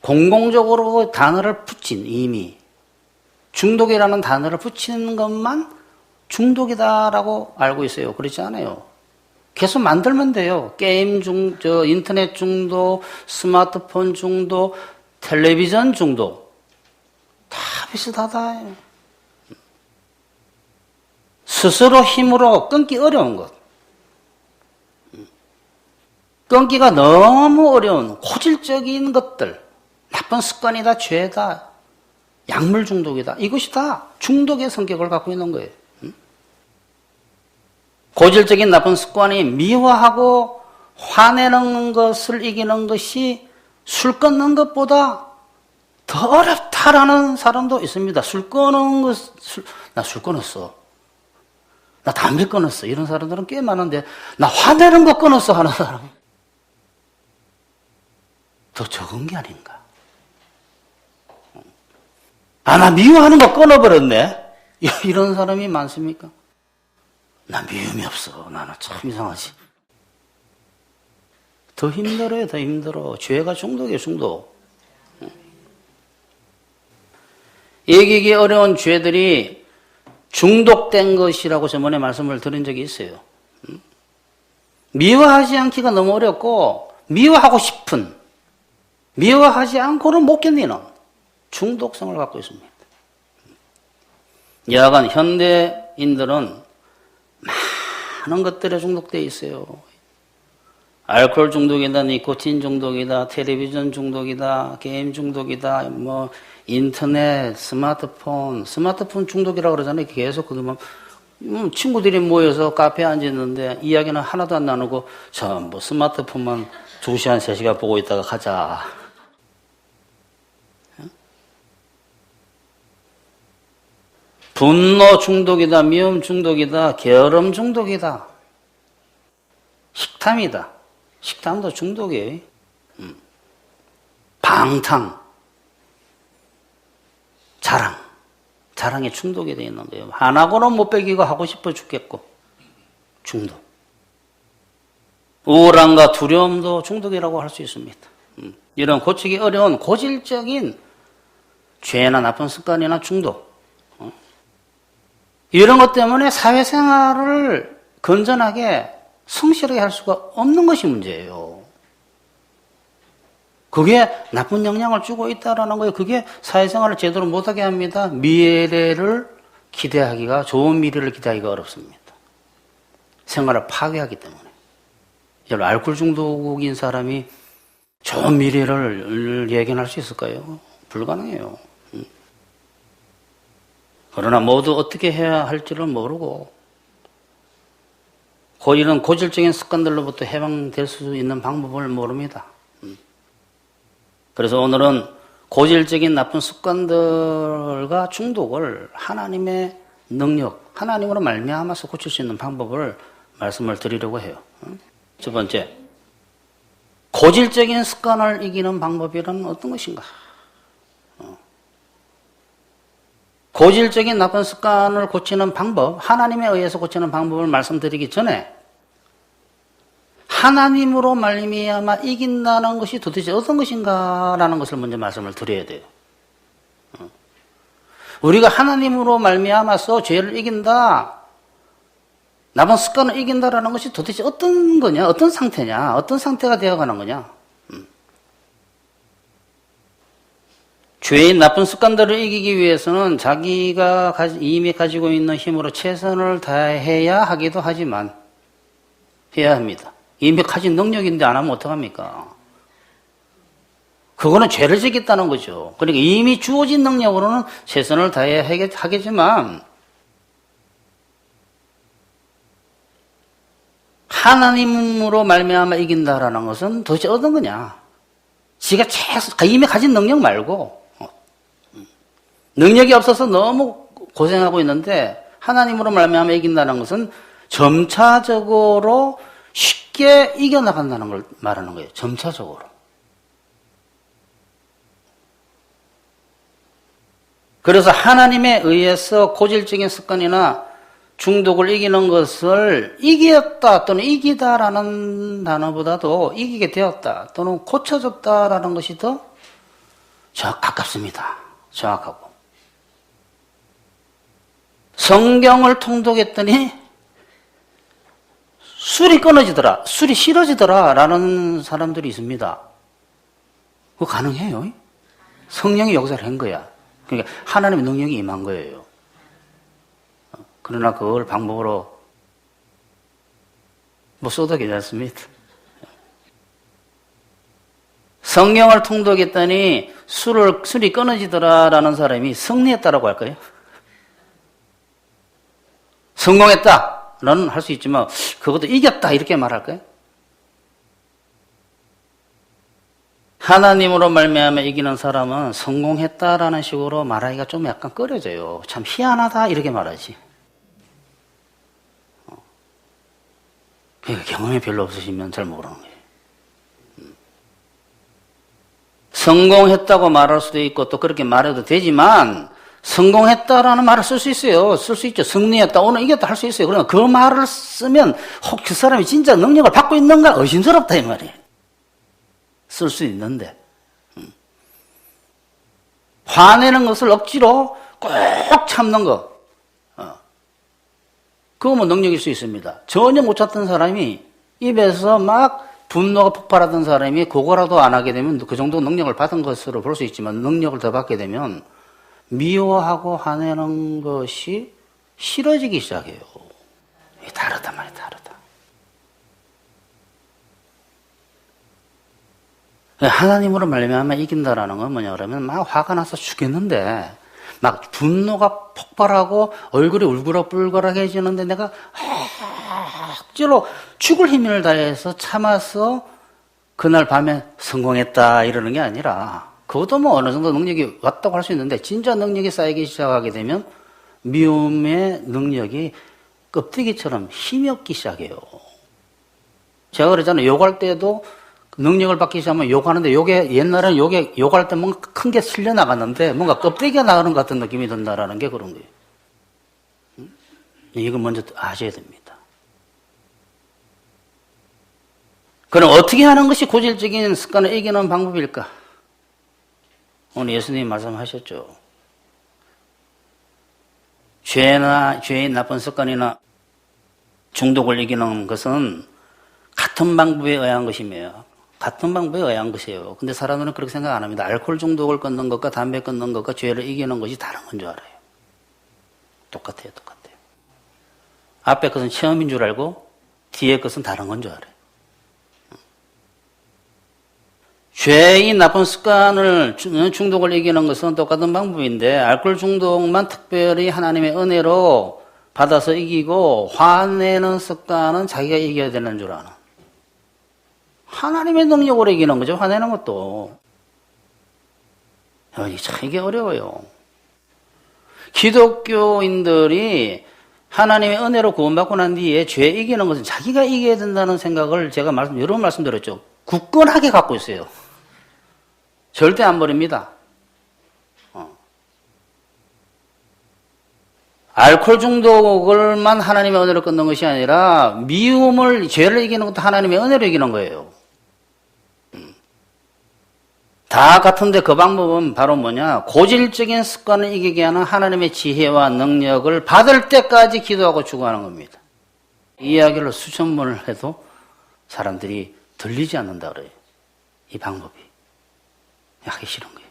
공공적으로 단어를 붙인 이미 중독이라는 단어를 붙이는 것만 중독이다라고 알고 있어요. 그렇지 않아요. 계속 만들면 돼요. 게임 인터넷 중독, 스마트폰 중독, 텔레비전 중독. 다 비슷하다. 스스로 힘으로 끊기 어려운 것. 끊기가 너무 어려운 고질적인 것들. 나쁜 습관이다, 죄다, 약물 중독이다. 이것이 다 중독의 성격을 갖고 있는 거예요. 고질적인 나쁜 습관이 미워하고 화내는 것을 이기는 것이 술 끊는 것보다 더 어렵다라는 사람도 있습니다. 술 끊는 것, 나 술 끊었어. 나 담배 끊었어. 이런 사람들은 꽤 많은데, 나 화내는 거 끊었어 하는 사람. 더 적은 게 아닌가. 아, 나 미워하는 거 끊어버렸네. 이런 사람이 많습니까? 나 미움이 없어. 나는 참 이상하지. 더 힘들어요, 더 힘들어. 죄가 중독이에요, 중독. 이기기 어려운 죄들이 중독된 것이라고 저번에 말씀을 드린 적이 있어요. 미워하지 않기가 너무 어렵고, 미워하고 싶은, 미워하지 않고는 못 견디는 중독성을 갖고 있습니다. 여하간 현대인들은 많은 것들에 중독되어 있어요. 알코올 중독이다, 니코틴 중독이다, 텔레비전 중독이다, 게임 중독이다, 인터넷, 스마트폰 중독이라고 그러잖아요. 계속 그게 친구들이 모여서 카페에 앉았는데 이야기는 하나도 안 나누고 전부 스마트폰만 2시간, 3시간 보고 있다가 가자. 분노 중독이다, 미움 중독이다, 게으름 중독이다, 식탐이다. 식탐도 중독이에요. 방탕, 자랑에 중독이 되어 있는 거예요. 하나고는 못 빼기고 하고 싶어 죽겠고, 중독. 우울함과 두려움도 중독이라고 할 수 있습니다. 이런 고치기 어려운 고질적인 죄나 나쁜 습관이나 중독, 이런 것 때문에 사회생활을 건전하게 성실하게 할 수가 없는 것이 문제예요. 그게 나쁜 영향을 주고 있다는 거예요. 그게 사회생활을 제대로 못하게 합니다. 미래를 기대하기가, 좋은 미래를 기대하기가 어렵습니다. 생활을 파괴하기 때문에. 여러분, 알코올 중독인 사람이 좋은 미래를 예견할 수 있을까요? 불가능해요. 그러나 모두 어떻게 해야 할지를 모르고 이런 고질적인 습관들로부터 해방될 수 있는 방법을 모릅니다. 그래서 오늘은 고질적인 나쁜 습관들과 중독을 하나님의 능력, 하나님으로 말미암아서 고칠 수 있는 방법을 말씀을 드리려고 해요. 첫 번째, 고질적인 습관을 이기는 방법이란 어떤 것인가? 고질적인 나쁜 습관을 고치는 방법, 하나님에 의해서 고치는 방법을 말씀드리기 전에 하나님으로 말미암아 이긴다는 것이 도대체 어떤 것인가라는 것을 먼저 말씀을 드려야 돼요. 우리가 하나님으로 말미암아서 죄를 이긴다, 나쁜 습관을 이긴다라는 것이 도대체 어떤 거냐, 어떤 상태냐, 어떤 상태가 되어가는 거냐. 죄인 나쁜 습관들을 이기기 위해서는 자기가 이미 가지고 있는 힘으로 최선을 다해야 하기도 하지만 해야 합니다. 이미 가진 능력인데 안 하면 어떡합니까? 그거는 죄를 짓겠다는 거죠. 그러니까 이미 주어진 능력으로는 최선을 다해야 하겠지만 하나님으로 말미암아 이긴다라는 것은 도대체 어떤 거냐? 지가 이미 가진 능력 말고 능력이 없어서 너무 고생하고 있는데 하나님으로 말미암아 이긴다는 것은 점차적으로 쉽게 이겨나간다는 걸 말하는 거예요. 점차적으로. 그래서 하나님에 의해서 고질적인 습관이나 중독을 이기는 것을 이겼다 또는 이기다라는 단어보다도 이기게 되었다 또는 고쳐졌다라는 것이 더 가깝습니다. 정확하고. 성경을 통독했더니 술이 끊어지더라, 술이 싫어지더라 라는 사람들이 있습니다. 그거 가능해요? 성령이 역사를 한 거야. 그러니까 하나님의 능력이 임한 거예요. 그러나 그걸 방법으로 써도 괜찮습니다. 성경을 통독했더니 술이 끊어지더라라는 사람이 승리했다라고 할까요? 성공했다라는 할 수 있지만 그것도 이겼다 이렇게 말할까요? 하나님으로 말미암아 이기는 사람은 성공했다라는 식으로 말하기가 좀 약간 꺼려져요. 참 희한하다 이렇게 말하지. 그러니까 경험이 별로 없으시면 잘 모르는 거예요. 성공했다고 말할 수도 있고 또 그렇게 말해도 되지만 성공했다라는 말을 쓸 수 있어요. 쓸 수 있죠. 승리했다, 오늘 이겼다 할 수 있어요. 그러나 그 말을 쓰면 혹 그 사람이 진짜 능력을 받고 있는가 의심스럽다 이 말이에요. 쓸 수 있는데 화내는 것을 억지로 꼭 참는 거 그거 뭐 능력일 수 있습니다. 전혀 못 참던 사람이 입에서 막 분노가 폭발하던 사람이 그거라도 안 하게 되면 그 정도 능력을 받은 것으로 볼 수 있지만 능력을 더 받게 되면 미워하고 화내는 것이 싫어지기 시작해요. 다르단 말이에요. 다르다. 하나님으로 말미암아 이긴다라는 건 뭐냐 그러면 막 화가 나서 죽겠는데 막 분노가 폭발하고 얼굴이 울그락불그락해지는데 내가 억지로 죽을 힘을 다해서 참아서 그날 밤에 성공했다 이러는 게 아니라 그것도 뭐 어느 정도 능력이 왔다고 할 수 있는데 진짜 능력이 쌓이기 시작하게 되면 미움의 능력이 껍데기처럼 힘이 없기 시작해요. 제가 그러잖아요. 욕할 때도 능력을 받기 시작하면 욕하는데 옛날에는 욕할 때 뭔가 큰 게 실려 나갔는데 뭔가 껍데기가 나가는 것 같은 느낌이 든다라는 게 그런 거예요. 이걸 먼저 아셔야 됩니다. 그럼 어떻게 하는 것이 고질적인 습관을 이기는 방법일까? 오늘 예수님이 말씀하셨죠. 죄인 나쁜 습관이나 중독을 이기는 것은 같은 방법에 의한 것이며 같은 방법에 의한 것이에요. 근데 사람들은 그렇게 생각 안 합니다. 알코올 중독을 끊는 것과 담배 끊는 것과 죄를 이기는 것이 다른 건 줄 알아요. 똑같아요. 앞에 것은 체험인 줄 알고 뒤에 것은 다른 건 줄 알아요. 죄인 나쁜 습관을 중독을 이기는 것은 똑같은 방법인데 알코올 중독만 특별히 하나님의 은혜로 받아서 이기고 화내는 습관은 자기가 이겨야 되는 줄 아는. 하나님의 능력으로 이기는 거죠. 화내는 것도. 참 이게 어려워요. 기독교인들이 하나님의 은혜로 구원받고 난 뒤에 죄 이기는 것은 자기가 이겨야 된다는 생각을 제가 여러 번 말씀드렸죠. 굳건하게 갖고 있어요. 절대 안 버립니다. 알코올 중독을만 하나님의 은혜로 끊는 것이 아니라 미움을, 죄를 이기는 것도 하나님의 은혜로 이기는 거예요. 다 같은데 그 방법은 바로 뭐냐? 고질적인 습관을 이기게 하는 하나님의 지혜와 능력을 받을 때까지 기도하고 추구하는 겁니다. 이 이야기를 수천 번을 해도 사람들이 들리지 않는다 그래요. 이 방법이. 하기 싫은 거예요.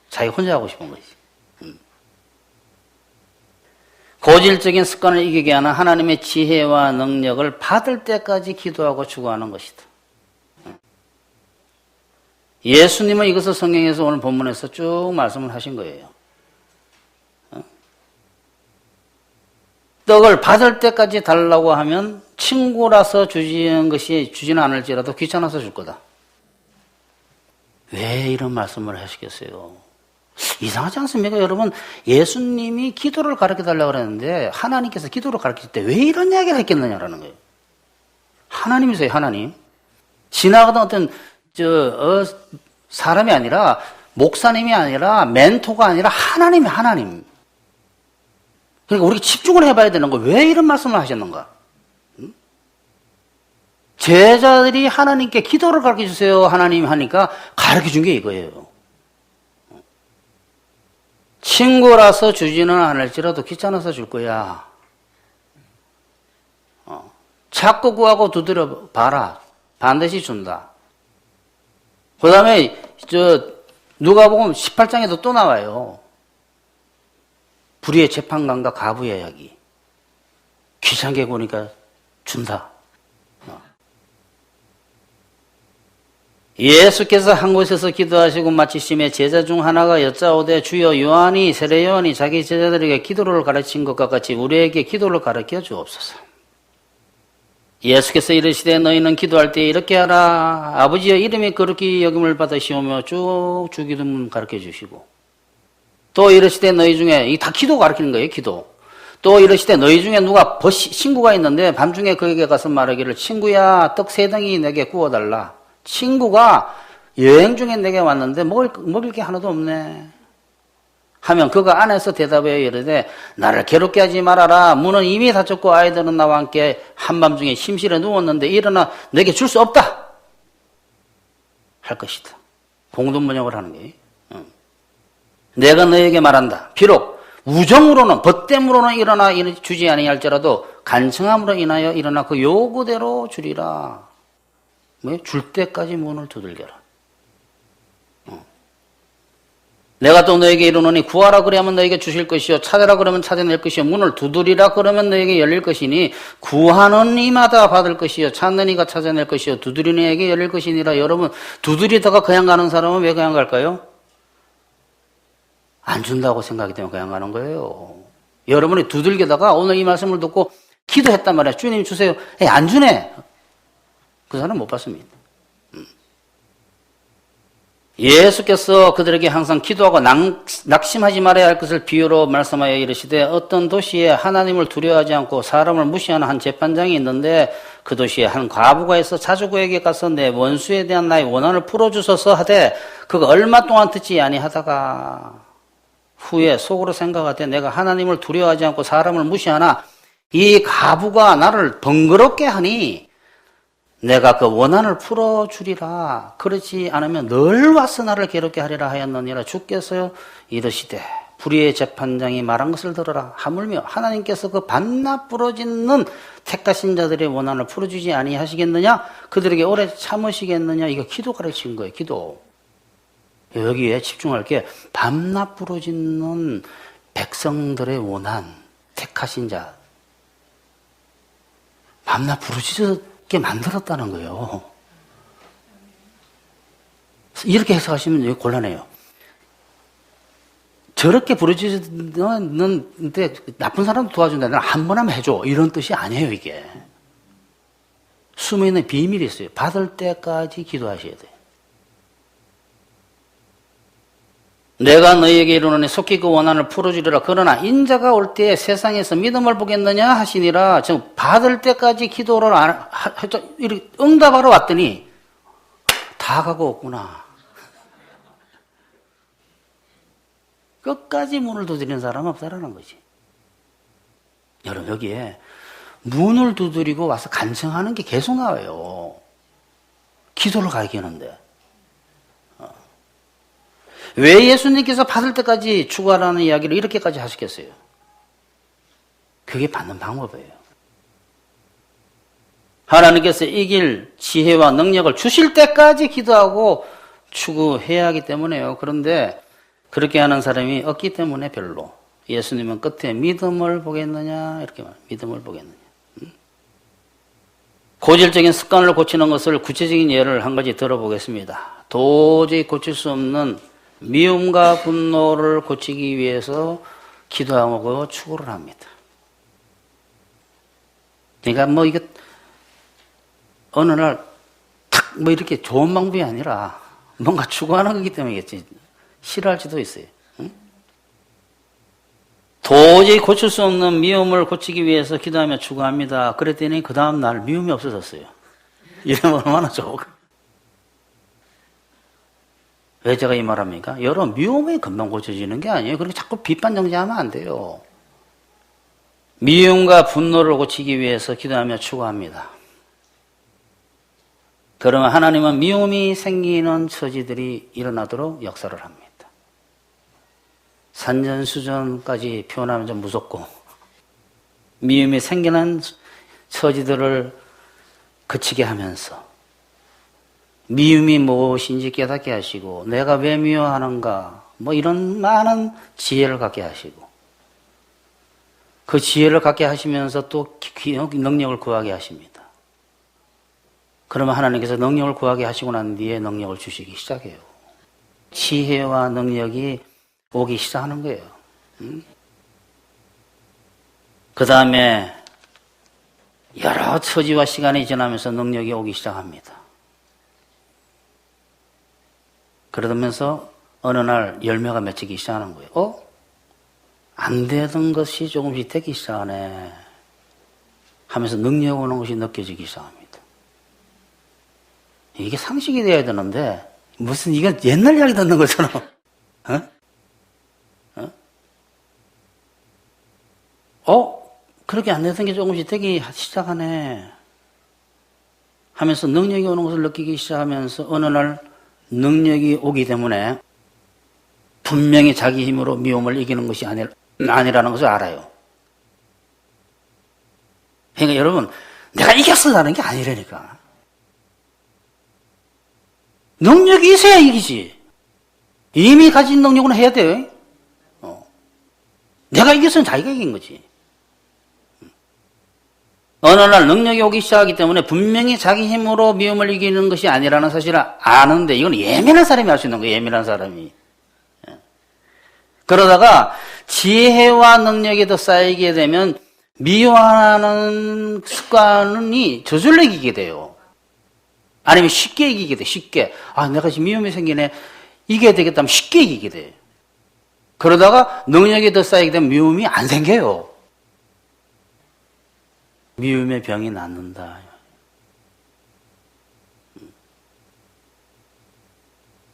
자기 혼자 하고 싶은 거지. 고질적인 습관을 이기게 하는 하나님의 지혜와 능력을 받을 때까지 기도하고 추구하는 것이다. 예수님은 이것을 성경에서 오늘 본문에서 쭉 말씀을 하신 거예요. 떡을 받을 때까지 달라고 하면 친구라서 주지는 않을지라도 귀찮아서 줄 거다. 왜 이런 말씀을 하시겠어요? 이상하지 않습니까? 여러분, 예수님이 기도를 가르쳐달라고 그랬는데 하나님께서 기도를 가르칠 때 왜 이런 이야기를 했겠느냐라는 거예요. 하나님이세요, 하나님. 지나가던 어떤 사람이 아니라, 목사님이 아니라, 멘토가 아니라 하나님이 하나님. 그러니까 우리가 집중을 해봐야 되는 거예요. 왜 이런 말씀을 하셨는가? 제자들이 하나님께 기도를 가르쳐 주세요, 하나님 하니까 가르쳐 준 게 이거예요. 친구라서 주지는 않을지라도 귀찮아서 줄 거야. 자꾸 구하고 두드려 봐라. 반드시 준다. 그 다음에, 누가복음 18장에도 또 나와요. 불의의 재판관과 가부의 이야기. 귀찮게 구니까 준다. 예수께서 한 곳에서 기도하시고 마치심에 제자 중 하나가 여짜오되 주여 요한이 세례 요한이 자기 제자들에게 기도를 가르친 것과 같이 우리에게 기도를 가르쳐 주옵소서. 예수께서 이르시되 너희는 기도할 때 이렇게 하라. 아버지여 이름이 거룩히 여김을 받으시오며 쭉 주기도문 가르쳐 주시고 또 이르시되 너희 중에 이 다 기도 가르치는 거예요. 기도. 또 이르시되 너희 중에 누가 친구가 있는데 밤중에 그에게 가서 말하기를 친구야 떡 3덩이 내게 구워달라. 친구가 여행 중에 내게 왔는데 먹을 게 하나도 없네. 하면 그가 안에서 대답하여 이르되 나를 괴롭게 하지 말아라. 문은 이미 닫혔고 아이들은 나와 함께 한밤중에 침실에 누웠는데 일어나 내게 줄 수 없다. 할 것이다. 공동번역을 하는 게. 내가 너에게 말한다. 비록 우정으로는 벗됨으로는 일어나 주지 아니할지라도 간청함으로 인하여 일어나 그 요구대로 주리라. 줄 때까지 문을 두들겨라. 내가 또 너에게 이르노니 구하라 그러면 너에게 주실 것이요 찾으라 그러면 찾아낼 것이요 문을 두드리라 그러면 너에게 열릴 것이니 구하는 이마다 받을 것이요 찾는 이가 찾아낼 것이요 두드리는 이에게 열릴 것이니라. 여러분 두드리다가 그냥 가는 사람은 왜 그냥 갈까요? 안 준다고 생각이 되면 그냥 가는 거예요. 여러분이 두들기다가 오늘 이 말씀을 듣고 기도했단 말이야. 주님 주세요. 안 주네. 그 사람 못 받습니다. 예수께서 그들에게 항상 기도하고 낙심하지 말아야 할 것을 비유로 말씀하여 이르시되 어떤 도시에 하나님을 두려워하지 않고 사람을 무시하는 한 재판장이 있는데 그 도시에 한 과부가 있어 자주고에게 가서 내 원수에 대한 나의 원한을 풀어주소서 하되 그가 얼마 동안 듣지 아니하다가 후에 속으로 생각하되 내가 하나님을 두려워하지 않고 사람을 무시하나 이 과부가 나를 번거롭게 하니 내가 그 원한을 풀어주리라. 그렇지 않으면 늘 와서 나를 괴롭게 하리라 하였느니라. 주께서 이르시되 불의의 재판장이 말한 것을 들어라. 하물며 하나님께서 그 반납 부러지는 택하신 자들의 원한을 풀어주지 아니하시겠느냐? 그들에게 오래 참으시겠느냐? 이거 기도 가르친 거예요. 기도. 여기에 집중할 게 반납 부러지는 백성들의 원한, 택하신 자. 반납 부러지게 만들었다는 거예요. 이렇게 해석하시면 곤란해요. 저렇게 부르짖는데 나쁜 사람도 도와준다. 나는 한 번 하면 해줘. 이런 뜻이 아니에요, 이게. 숨어있는 비밀이 있어요. 받을 때까지 기도하셔야 돼요. 내가 너희에게 이르노니 속히 그 원한을 풀어주리라. 그러나 인자가 올 때에 세상에서 믿음을 보겠느냐 하시니라. 지금 받을 때까지 기도를 이렇게 응답하러 왔더니 다 가고 없구나. 끝까지 문을 두드리는 사람은 없다라는 거지. 여러분, 여기에 문을 두드리고 와서 간청하는 게 계속 나와요. 기도를 가리키는데. 왜 예수님께서 받을 때까지 추구하라는 이야기를 이렇게까지 하시겠어요? 그게 받는 방법이에요. 하나님께서 이길 지혜와 능력을 주실 때까지 기도하고 추구해야 하기 때문에요. 그런데 그렇게 하는 사람이 없기 때문에 별로. 예수님은 끝에 믿음을 보겠느냐 이렇게 말해요. 믿음을 보겠느냐. 고질적인 습관을 고치는 것을 구체적인 예를 한 가지 들어보겠습니다. 도저히 고칠 수 없는 미움과 분노를 고치기 위해서 기도하고 추구를 합니다. 그러니까 뭐 이게 어느 날 탁 뭐 이렇게 좋은 방법이 아니라 뭔가 추구하는 거기 때문이겠지. 싫어할지도 있어요. 응? 도저히 고칠 수 없는 미움을 고치기 위해서 기도하며 추구합니다. 그랬더니 그 다음 날 미움이 없어졌어요. 이러면 얼마나 좋을까? 왜 제가 이 말합니까? 여러분, 미움이 금방 고쳐지는 게 아니에요. 그렇게 자꾸 비판정지하면 안 돼요. 미움과 분노를 고치기 위해서 기도하며 추구합니다. 그러면 하나님은 미움이 생기는 처지들이 일어나도록 역사를 합니다. 산전수전까지 표현하면 좀 무섭고, 미움이 생기는 처지들을 그치게 하면서 미움이 무엇인지 깨닫게 하시고 내가 왜 미워하는가 뭐 이런 많은 지혜를 갖게 하시고 그 지혜를 갖게 하시면서 또 능력을 구하게 하십니다. 그러면 하나님께서 능력을 구하게 하시고 난 뒤에 능력을 주시기 시작해요. 지혜와 능력이 오기 시작하는 거예요. 그 다음에 여러 처지와 시간이 지나면서 능력이 오기 시작합니다. 그러면서 어느 날 열매가 맺히기 시작하는 거예요. 안 되던 것이 조금씩 되기 시작하네 하면서 능력 오는 것이 느껴지기 시작합니다. 이게 상식이 돼야 되는데 무슨 이건 옛날 이야기 듣는 것처럼 그렇게 안 되던 게 조금씩 되기 시작하네 하면서 능력이 오는 것을 느끼기 시작하면서 어느 날 능력이 오기 때문에 분명히 자기 힘으로 미움을 이기는 것이 아니라는 것을 알아요. 그러니까 여러분, 내가 이겼어 하는 게 아니라니까. 능력이 있어야 이기지. 이미 가진 능력은 해야 돼요. 내가 이겼으면 자기가 이긴 거지. 어느 날 능력이 오기 시작하기 때문에 분명히 자기 힘으로 미움을 이기는 것이 아니라는 사실을 아는데 이건 예민한 사람이 할 수 있는 거예요. 예민한 사람이. 그러다가 지혜와 능력이 더 쌓이게 되면 미워하는 습관이 저절로 이기게 돼요. 아니면 쉽게 이기게 돼. 쉽게. 내가 지금 미움이 생기네. 이겨야 되겠다면 쉽게 이기게 돼. 그러다가 능력이 더 쌓이게 되면 미움이 안 생겨요. 미움의 병이 낫는다.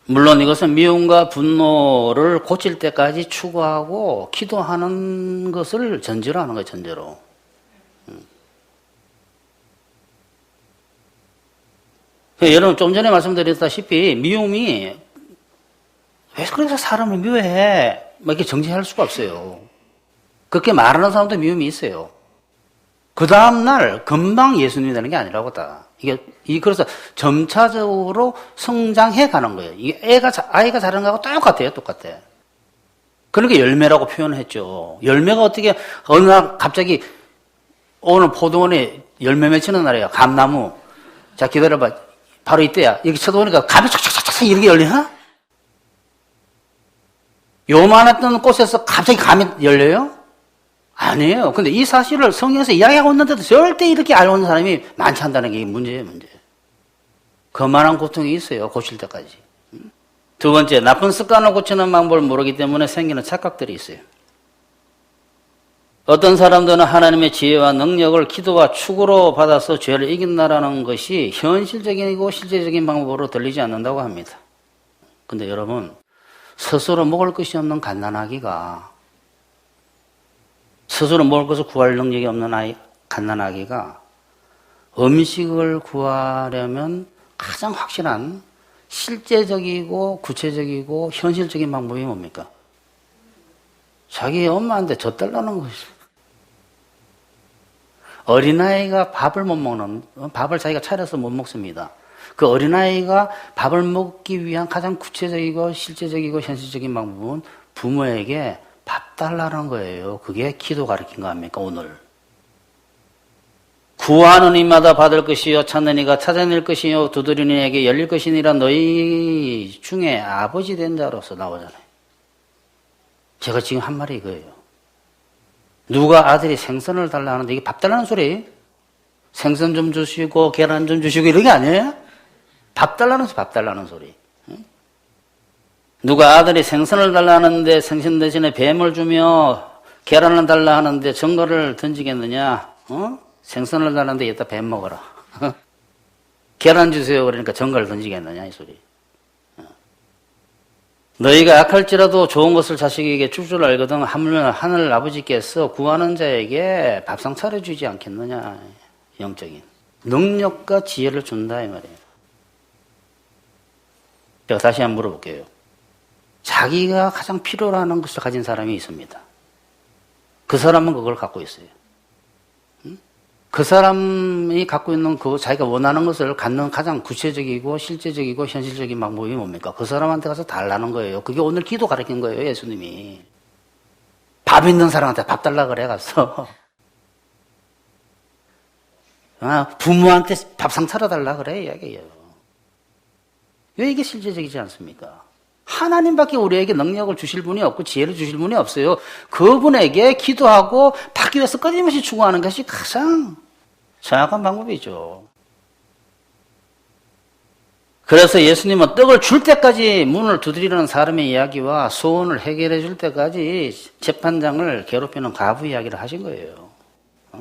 물론 이것은 미움과 분노를 고칠 때까지 추구하고 기도하는 것을 전제로 하는 거예요. 전제로. 여러분 좀 전에 말씀드렸다시피 미움이 왜 그래서 사람을 미워해? 이렇게 정지할 수가 없어요. 그렇게 말하는 사람도 미움이 있어요. 그 다음날 금방 예수님이 되는 게 아니라고 다. 그래서 점차적으로 성장해 가는 거예요. 이게 아이가 자라는 거하고 똑같아요. 똑같아. 그러니까 열매라고 표현했죠. 열매가 어떻게, 어느 날 갑자기 오늘 포도원에 열매 맺히는 날이에요. 감나무. 자, 기다려봐. 바로 이때야. 여기 쳐다보니까 감이 촥촥촥촥 이렇게 열리나? 요만했던 꽃에서 갑자기 감이 열려요? 아니에요. 근데 이 사실을 성경에서 이야기하고 있는데도 절대 이렇게 알고 있는 사람이 많지 않다는 게 문제예요, 문제. 그만한 고통이 있어요, 고칠 때까지. 두 번째, 나쁜 습관을 고치는 방법을 모르기 때문에 생기는 착각들이 있어요. 어떤 사람들은 하나님의 지혜와 능력을 기도와 축으로 받아서 죄를 이긴다라는 것이 현실적이고 실제적인 방법으로 들리지 않는다고 합니다. 근데 여러분, 스스로 먹을 것이 없는 갓난아기가, 스스로 먹을 것을 구할 능력이 없는 갓난아기가 음식을 구하려면 가장 확실한 실제적이고 구체적이고 현실적인 방법이 뭡니까? 자기 엄마한테 젖달라는 것이죠. 어린아이가 밥을 못 먹는, 밥을 자기가 차려서 못 먹습니다. 그 어린아이가 밥을 먹기 위한 가장 구체적이고 실제적이고 현실적인 방법은 부모에게 밥 달라는 거예요. 그게 기도 가르친 거 아닙니까, 오늘? 구하는 이마다 받을 것이요, 찾는 이가 찾아낼 것이요, 두드리는 이에게 열릴 것이니라 너희 중에 아버지 된 자로서 나오잖아요. 제가 지금 한 말이 이거예요. 누가 아들이 생선을 달라 하는데 이게 밥 달라는 소리? 생선 좀 주시고 계란 좀 주시고 이런 게 아니에요? 밥 달라는 소리, 밥 달라는 소리. 누가 아들이 생선을 달라 하는데 생선 대신에 뱀을 주며 계란을 달라 하는데 전갈을 던지겠느냐? 생선을 달라는데 이따 뱀 먹어라. 계란 주세요 그러니까 전갈을 던지겠느냐 이 소리. 너희가 약할지라도 좋은 것을 자식에게 줄 줄 알거든 하물며 하늘 아버지께서 구하는 자에게 밥상 차려주지 않겠느냐. 영적인 능력과 지혜를 준다 이 말이에요. 제가 다시 한번 물어볼게요. 자기가 가장 필요로 하는 것을 가진 사람이 있습니다. 그 사람은 그걸 갖고 있어요. 그 사람이 갖고 있는 그 자기가 원하는 것을 갖는 가장 구체적이고 실제적이고 현실적인 방법이 뭡니까? 그 사람한테 가서 달라는 거예요. 그게 오늘 기도 가르친 거예요, 예수님이. 밥 있는 사람한테 밥 달라 그래 가서. 부모한테 밥상 차려달라 그래 이야기예요. 왜 이게 실제적이지 않습니까? 하나님밖에 우리에게 능력을 주실 분이 없고 지혜를 주실 분이 없어요. 그분에게 기도하고 받기 위해서 끊임없이 추구하는 것이 가장 정확한 방법이죠. 그래서 예수님은 떡을 줄 때까지 문을 두드리는 사람의 이야기와 소원을 해결해 줄 때까지 재판장을 괴롭히는 과부 이야기를 하신 거예요.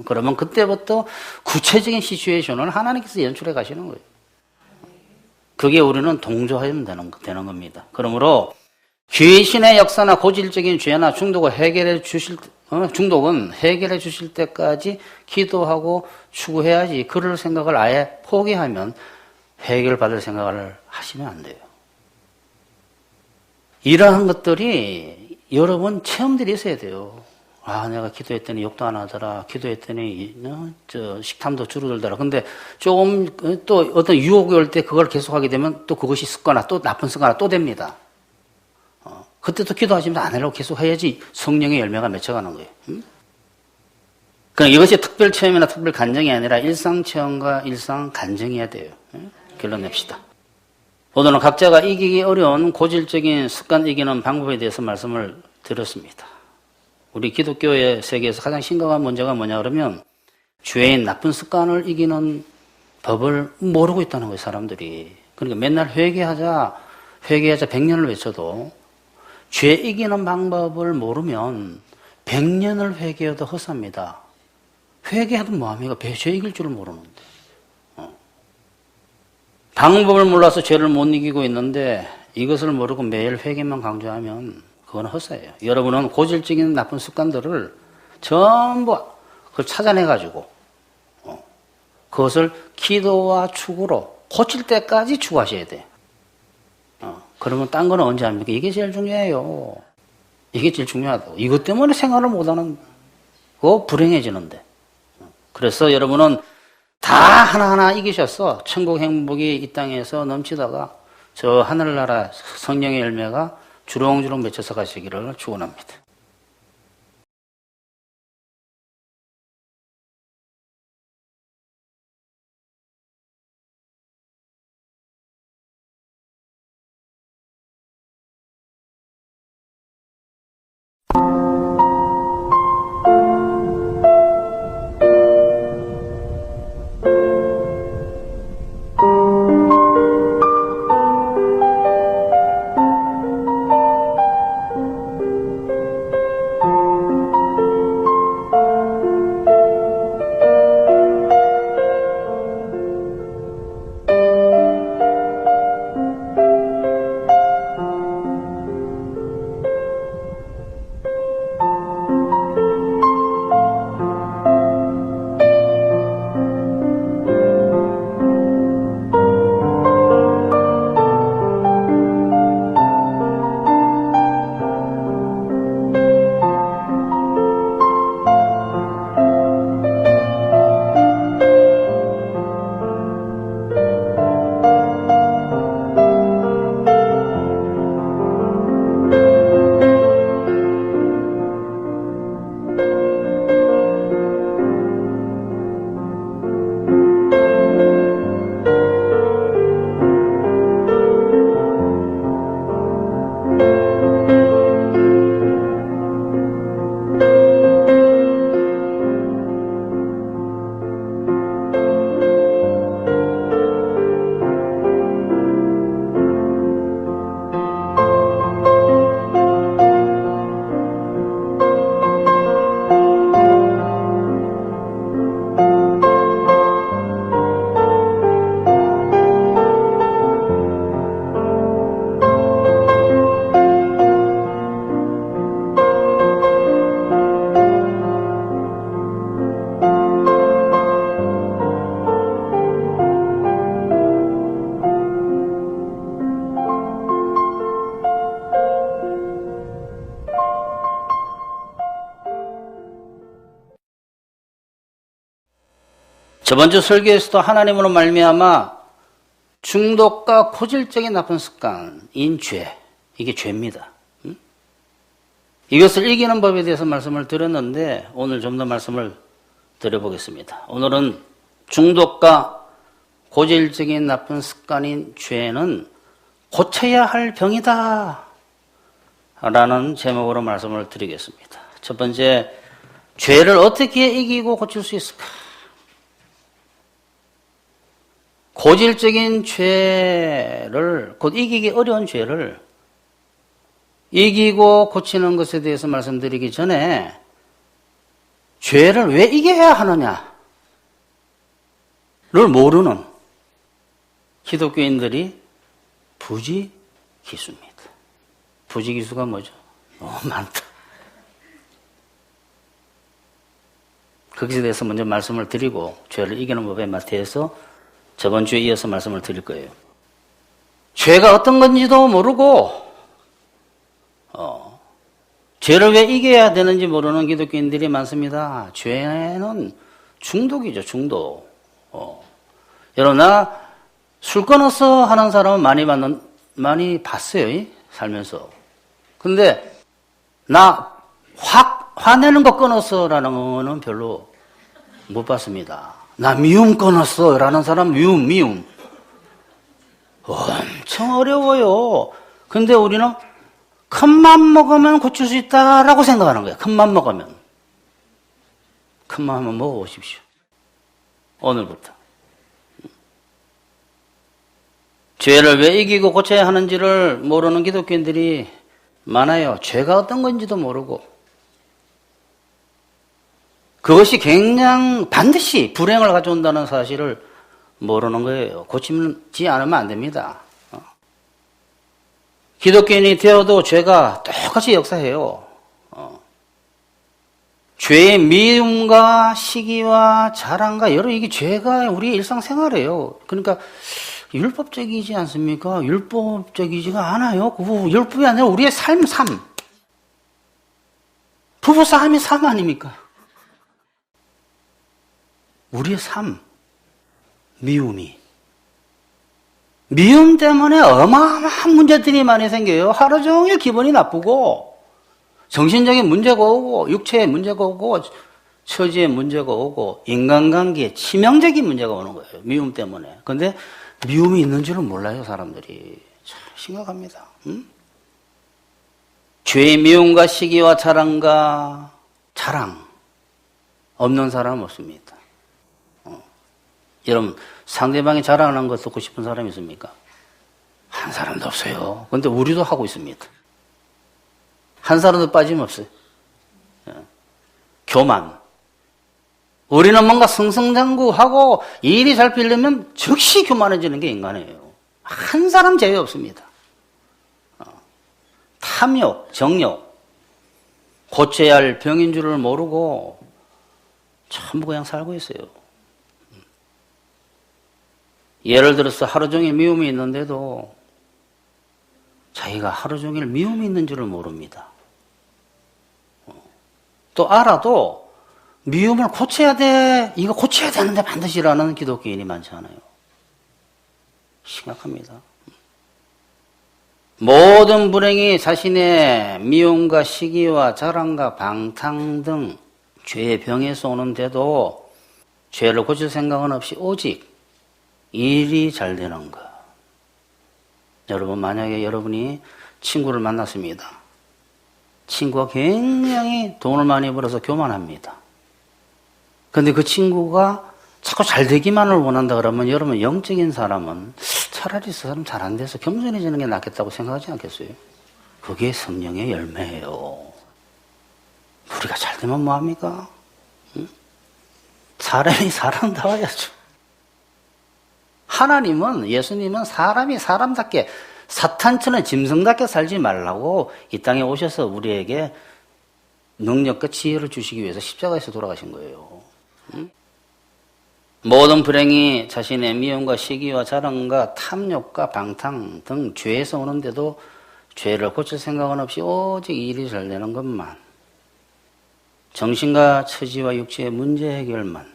그러면 그때부터 구체적인 시츄에이션을 하나님께서 연출해 가시는 거예요. 그게 우리는 동조하면 되는 겁니다. 그러므로 귀신의 역사나 고질적인 죄나 중독은 해결해 주실 때까지 기도하고 추구해야지 그럴 생각을 아예 포기하면 해결받을 생각을 하시면 안 돼요. 이러한 것들이 여러분 체험들이 있어야 돼요. 내가 기도했더니 욕도 안 하더라. 기도했더니 식탐도 줄어들더라. 근데 조금 또 어떤 유혹이 올 때 그걸 계속하게 되면 또 그것이 습관화, 또 나쁜 습관화 또 됩니다. 그때 또 기도하시면서 안 하려고 계속 해야지 성령의 열매가 맺혀가는 거예요. 그러니까 이것이 특별 체험이나 특별 간증이 아니라 일상 체험과 일상 간증이어야 돼요. 결론 냅시다. 오늘은 각자가 이기기 어려운 고질적인 습관 이기는 방법에 대해서 말씀을 드렸습니다. 우리 기독교의 세계에서 가장 심각한 문제가 뭐냐 그러면 죄인 나쁜 습관을 이기는 법을 모르고 있다는 거예요, 사람들이. 그러니까 맨날 회개하자 100년을 외쳐도 죄 이기는 방법을 모르면 100년을 회개해도 헛삽니다. 회개해도 뭐합니까? 죄 이길 줄을 모르는데. 방법을 몰라서 죄를 못 이기고 있는데 이것을 모르고 매일 회개만 강조하면 그건 헛사예요. 여러분은 고질적인 나쁜 습관들을 전부 그걸 찾아내가지고 그것을 기도와 축으로 고칠 때까지 추구하셔야 돼요. 그러면 딴 거는 언제 합니까? 이게 제일 중요해요. 이게 제일 중요하다고. 이것 때문에 생활을 못하는 거 불행해지는데. 그래서 여러분은 다 하나하나 이기셔서 천국 행복이 이 땅에서 넘치다가 저 하늘나라 성령의 열매가 주렁주렁 맺혀서 가시기를 축원합니다. 저번 주 설교에서도 하나님으로 말미암아 중독과 고질적인 나쁜 습관인 죄, 이게 죄입니다. 이것을 이기는 법에 대해서 말씀을 드렸는데 오늘 좀 더 말씀을 드려보겠습니다. 오늘은 중독과 고질적인 나쁜 습관인 죄는 고쳐야 할 병이다 라는 제목으로 말씀을 드리겠습니다. 첫 번째, 죄를 어떻게 이기고 고칠 수 있을까? 고질적인 죄를, 곧 이기기 어려운 죄를 이기고 고치는 것에 대해서 말씀드리기 전에 죄를 왜 이겨야 하느냐를 모르는 기독교인들이 부지기수입니다. 부지기수가 뭐죠? 너무 많다. 거기에 대해서 먼저 말씀을 드리고 죄를 이기는 법에 대해서 저번 주에 이어서 말씀을 드릴 거예요. 죄가 어떤 건지도 모르고 죄를 왜 이겨야 되는지 모르는 기독교인들이 많습니다. 죄는 중독이죠, 중독. 여러분, 나 술 끊어서 하는 사람은 많이 봤어요, 살면서. 근데, 나 화내는 거 끊었어라는 거는 별로 못 봤습니다. 나 미움 끊었어 라는 사람, 미움. 엄청 어려워요. 근데 우리는 큰맘 먹으면 고칠 수 있다라고 생각하는 거예요. 큰맘 먹으면. 큰맘 한번 먹어보십시오. 오늘부터. 죄를 왜 이기고 고쳐야 하는지를 모르는 기독교인들이 많아요. 죄가 어떤 건지도 모르고. 그것이 반드시 불행을 가져온다는 사실을 모르는 거예요. 고치지 않으면 안 됩니다. 기독교인이 되어도 죄가 똑같이 역사해요. 죄의 미움과 시기와 자랑과 이게 죄가 우리 일상생활이에요. 그러니까 율법적이지 않습니까? 율법적이지가 않아요. 율법이 아니라 우리의 삶. 부부싸움이 삶 아닙니까? 우리의 삶. 미움 때문에 어마어마한 문제들이 많이 생겨요. 하루 종일 기분이 나쁘고 정신적인 문제가 오고 육체의 문제가 오고 처지의 문제가 오고 인간관계에 치명적인 문제가 오는 거예요. 미움 때문에. 그런데 미움이 있는 줄은 몰라요, 사람들이. 참 심각합니다. 죄의 미움과 시기와 자랑 없는 사람은 없습니다. 여러분, 상대방이 자랑하는 거 듣고 싶은 사람이 있습니까? 한 사람도 없어요. 그런데 우리도 하고 있습니다. 한 사람도 빠짐없어요. 교만. 우리는 뭔가 승승장구하고 일이 잘 풀리면 즉시 교만해지는 게 인간이에요. 한 사람 제외 없습니다. 탐욕, 정욕, 고쳐야 할 병인 줄을 모르고 전부 그냥 살고 있어요. 예를 들어서 하루 종일 미움이 있는데도 자기가 하루 종일 미움이 있는 줄을 모릅니다. 또 알아도 미움을 고쳐야 돼, 이거 고쳐야 되는데 반드시라는 기독교인이 많지 않아요. 심각합니다. 모든 불행이 자신의 미움과 시기와 자랑과 방탕 등 죄의 병에서 오는데도 죄를 고칠 생각은 없이 오직 일이 잘 되는 것. 여러분, 만약에 여러분이 친구를 만났습니다. 친구가 굉장히 돈을 많이 벌어서 교만합니다. 그런데 그 친구가 자꾸 잘 되기만을 원한다 그러면 여러분, 영적인 사람은 차라리 그 사람 잘 안 돼서 겸손해지는 게 낫겠다고 생각하지 않겠어요? 그게 성령의 열매예요. 우리가 잘 되면 뭐합니까? 응? 사람이 사람다워야죠. 하나님은, 예수님은 사람이 사람답게, 사탄처럼 짐승답게 살지 말라고 이 땅에 오셔서 우리에게 능력과 지혜를 주시기 위해서 십자가에서 돌아가신 거예요. 응? 모든 불행이 자신의 미움과 시기와 자랑과 탐욕과 방탕 등 죄에서 오는데도 죄를 고칠 생각은 없이 오직 일이 잘 되는 것만, 정신과 처지와 육체의 문제 해결만,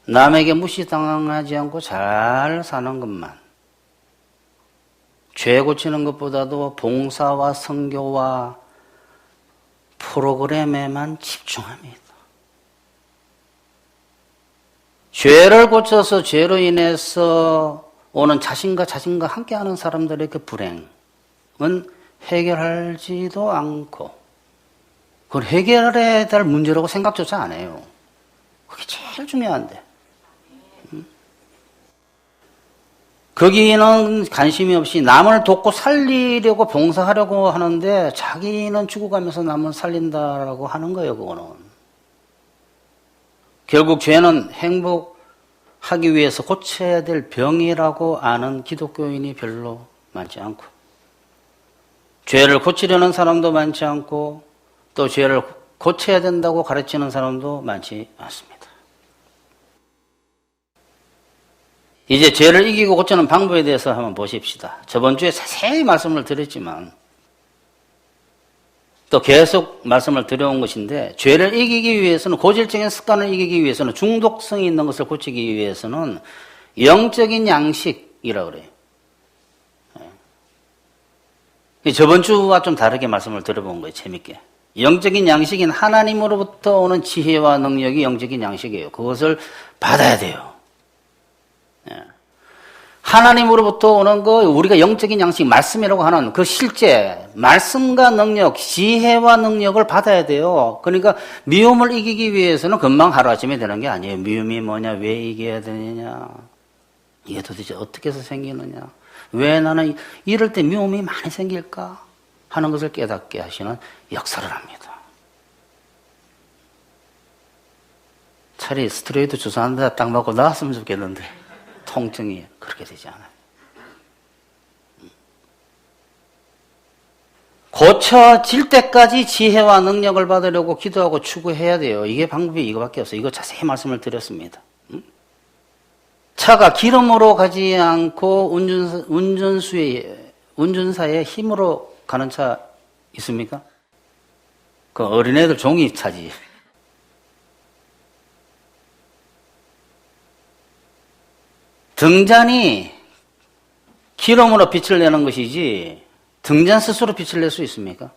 남에게 무시당하지 않고 잘 사는 것만. 죄 고치는 것보다도 봉사와 선교와 프로그램에만 집중합니다. 죄를 고쳐서 죄로 인해서 오는 자신과 함께하는 사람들의 그 불행은 해결하지도 않고 그걸 해결해야 될 문제라고 생각조차 안 해요. 그게 제일 중요한데. 거기는 관심이 없이 남을 돕고 살리려고 봉사하려고 하는데 자기는 죽어가면서 남을 살린다라고 하는 거예요. 그거는. 결국 죄는 행복하기 위해서 고쳐야 될 병이라고 아는 기독교인이 별로 많지 않고 죄를 고치려는 사람도 많지 않고 또 죄를 고쳐야 된다고 가르치는 사람도 많지 않습니다. 이제 죄를 이기고 고치는 방법에 대해서 한번 보십시다. 저번 주에 자세히 말씀을 드렸지만 또 계속 말씀을 드려온 것인데 죄를 이기기 위해서는 고질적인 습관을 이기기 위해서는 중독성이 있는 것을 고치기 위해서는 영적인 양식이라고 그래요. 저번 주와 좀 다르게 말씀을 들어본 거예요. 재밌게. 영적인 양식인 하나님으로부터 오는 지혜와 능력이 영적인 양식이에요. 그것을 받아야 돼요. 하나님으로부터 오는 거 우리가 영적인 양식 말씀이라고 하는 그 실제 말씀과 능력 지혜와 능력을 받아야 돼요. 그러니까 미움을 이기기 위해서는 금방 하루아침에 되는 게 아니에요. 미움이 뭐냐 왜 이겨야 되느냐 이게 도대체 어떻게 해서 생기느냐 왜 나는 이럴 때 미움이 많이 생길까 하는 것을 깨닫게 하시는 역사를 합니다. 차라리 스테로이드 주사한 데 딱 맞고 나왔으면 좋겠는데 통증이 그렇게 되지 않아요. 고쳐질 때까지 지혜와 능력을 받으려고 기도하고 추구해야 돼요. 이게 방법이 이거밖에 없어요. 이거 자세히 말씀을 드렸습니다. 차가 기름으로 가지 않고 운전사의 힘으로 가는 차 있습니까? 그 어린애들 종이차지. 등잔이 기름으로 빛을 내는 것이지 등잔 스스로 빛을 낼 수 있습니까?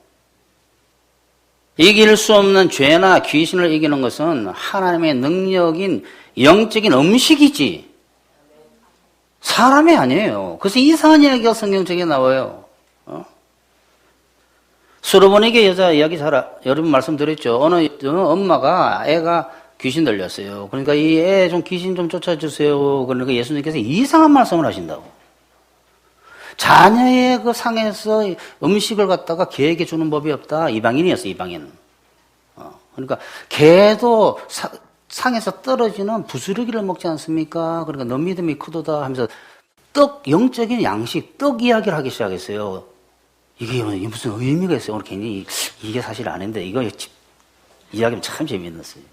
이길 수 없는 죄나 귀신을 이기는 것은 하나님의 능력인 영적인 음식이지 사람이 아니에요. 그래서 이상한 이야기가 성경책에 나와요. 수르보니게 여자 이야기 여러분 말씀드렸죠. 어느 엄마가 애가 귀신 들렸어요. 그러니까 이 애 좀 귀신 좀 쫓아주세요. 그러니까 예수님께서 이상한 말씀을 하신다고. 자녀의 그 상에서 음식을 갖다가 개에게 주는 법이 없다. 이방인이었어, 이방인. 그러니까 개도 상에서 떨어지는 부스러기를 먹지 않습니까? 그러니까 너 믿음이 크도다 하면서 영적인 양식, 떡 이야기를 하기 시작했어요. 이게 무슨 의미가 있어요? 오늘 괜히 이게 사실 아닌데 이거 이야기는 참 재미있었어요.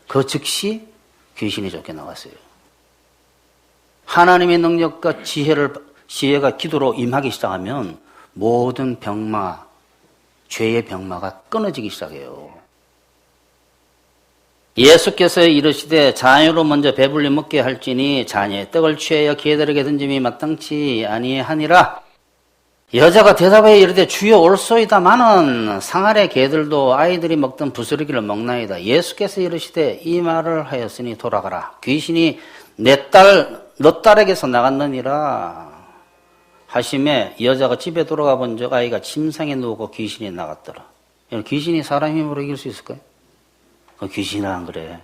그 즉시 귀신이 쫓겨나갔어요. 하나님의 능력과 지혜가 기도로 임하기 시작하면 모든 병마, 죄의 병마가 끊어지기 시작해요. 예수께서 이르시되 자녀로 먼저 배불리 먹게 할지니 자녀의 떡을 취하여 개들에게 던짐이 마땅치 아니하니라. 여자가 대답하여 이르되 주여 옳소이다마는 상아래 개들도 아이들이 먹던 부스러기를 먹나이다. 예수께서 이르시되 이 말을 하였으니 돌아가라. 귀신이 너 딸에게서 나갔느니라 하심에 여자가 집에 돌아가 본 적 아이가 침상에 누우고 귀신이 나갔더라. 귀신이 사람 힘으로 이길 수 있을까요? 귀신은 안 그래.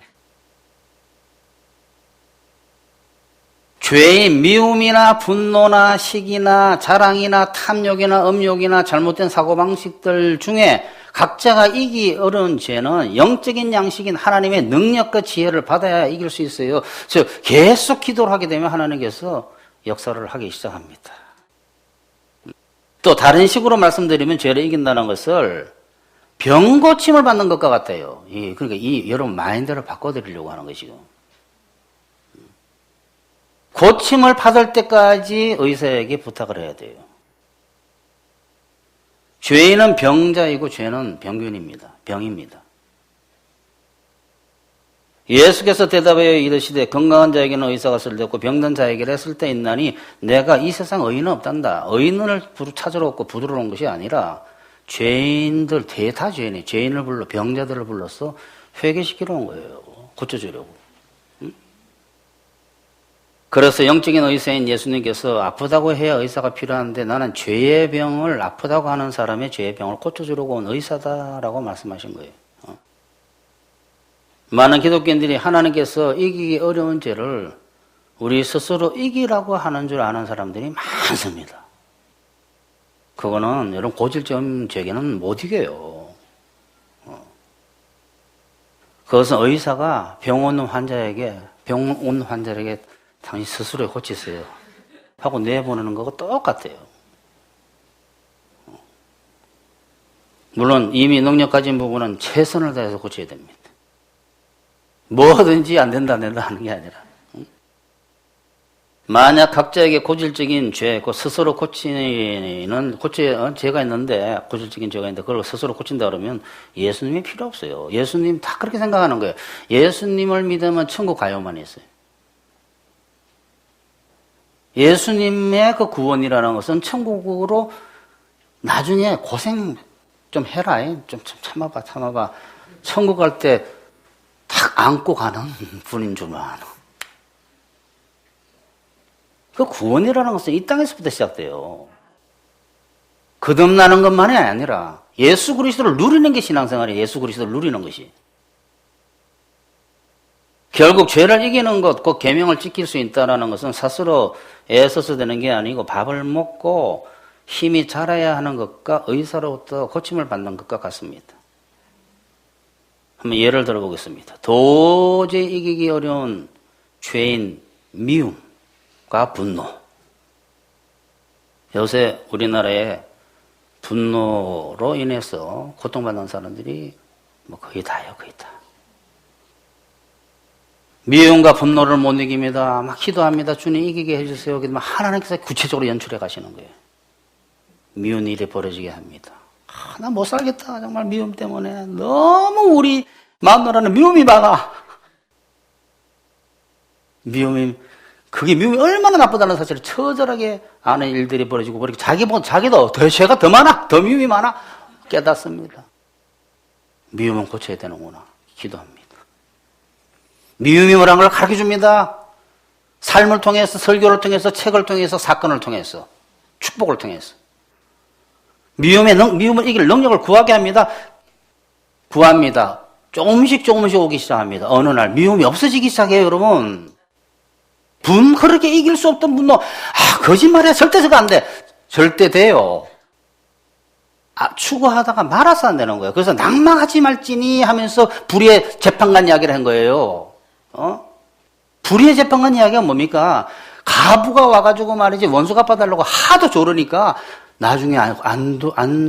죄의 미움이나 분노나 시기나 자랑이나 탐욕이나 음욕이나 잘못된 사고방식들 중에 각자가 이기기 어려운 죄는 영적인 양식인 하나님의 능력과 지혜를 받아야 이길 수 있어요. 즉 계속 기도를 하게 되면 하나님께서 역사를 하기 시작합니다. 또 다른 식으로 말씀드리면 죄를 이긴다는 것을 병고침을 받는 것과 같아요. 그러니까 여러분 마인드를 바꿔드리려고 하는 것이고 고침을 받을 때까지 의사에게 부탁을 해야 돼요. 죄인은 병자이고 죄는 병균입니다. 병입니다. 예수께서 대답하여 이르시되 건강한 자에게는 의사가 쓸데없고 병든 자에게는 쓸데있나니 내가 이 세상 의인은 없단다. 의인을 찾으러 없고 부두러 온 것이 아니라 죄인들, 다 죄인이 죄인을 불러 병자들을 불러서 회개시키러 온 거예요. 고쳐주려고. 그래서 영적인 의사인 예수님께서 아프다고 해야 의사가 필요한데 나는 죄의 병을 아프다고 하는 사람의 죄의 병을 고쳐주려고 온 의사다라고 말씀하신 거예요. 많은 기독교인들이 하나님께서 이기기 어려운 죄를 우리 스스로 이기라고 하는 줄 아는 사람들이 많습니다. 그거는 여러분 고질점 죄계는 못 이겨요. 그것은 의사가 병 온 환자에게 당신 스스로 고치세요 하고 내보내는 거하고 똑같아요. 물론 이미 능력 가진 부분은 최선을 다해서 고쳐야 됩니다. 뭐든지 안 된다 하는 게 아니라 만약 각자에게 고질적인 죄, 그 스스로 죄가 있는데 고질적인 죄가 있는데 그걸 스스로 고친다 그러면 예수님이 필요 없어요. 예수님 다 그렇게 생각하는 거예요. 예수님을 믿으면 천국 가요만 있어요. 예수님의 그 구원이라는 것은 천국으로 나중에 고생 좀 해라. 좀 참아봐. 천국 갈 때 탁 안고 가는 분인 줄만. 그 구원이라는 것은 이 땅에서부터 시작돼요. 거듭나는 것만이 아니라 예수 그리스도를 누리는 게 신앙생활이에요. 예수 그리스도를 누리는 것이. 결국 죄를 이기는 것, 그 계명을 지킬 수 있다는 것은 스스로 애써서 되는 게 아니고 밥을 먹고 힘이 자라야 하는 것과 의사로부터 고침을 받는 것과 같습니다. 한번 예를 들어보겠습니다. 도저히 이기기 어려운 죄인 미움과 분노. 요새 우리나라에 분노로 인해서 고통받는 사람들이 거의 다예요. 거의 다. 미움과 분노를 못 이깁니다. 막 기도합니다. 주님 이기게 해주세요. 그러면 하나님께서 구체적으로 연출해 가시는 거예요. 미운 일이 벌어지게 합니다. 나 못 살겠다. 정말 미움 때문에. 너무 우리 마누라는 미움이 많아. 그게 미움이 얼마나 나쁘다는 사실을 처절하게 아는 일들이 벌어지고, 자기도 죄가 더 많아. 더 미움이 많아. 깨닫습니다. 미움은 고쳐야 되는구나. 기도합니다. 미움이 뭐라는 걸 가르쳐 줍니다. 삶을 통해서, 설교를 통해서, 책을 통해서, 사건을 통해서, 축복을 통해서. 미움을 이길 능력을 구하게 합니다. 구합니다. 조금씩 오기 시작합니다. 어느 날 미움이 없어지기 시작해요, 여러분. 그렇게 이길 수 없던 분노, 거짓말이야. 절대 저거 안 돼. 절대 돼요. 추구하다가 말아서 안 되는 거예요. 그래서 낭망하지 말지니 하면서 불의의 재판관 이야기를 한 거예요. 불의의 재판관 이야기가 뭡니까? 가부가 와가지고 말이지, 원수 갚아달라고 하도 조르니까 나중에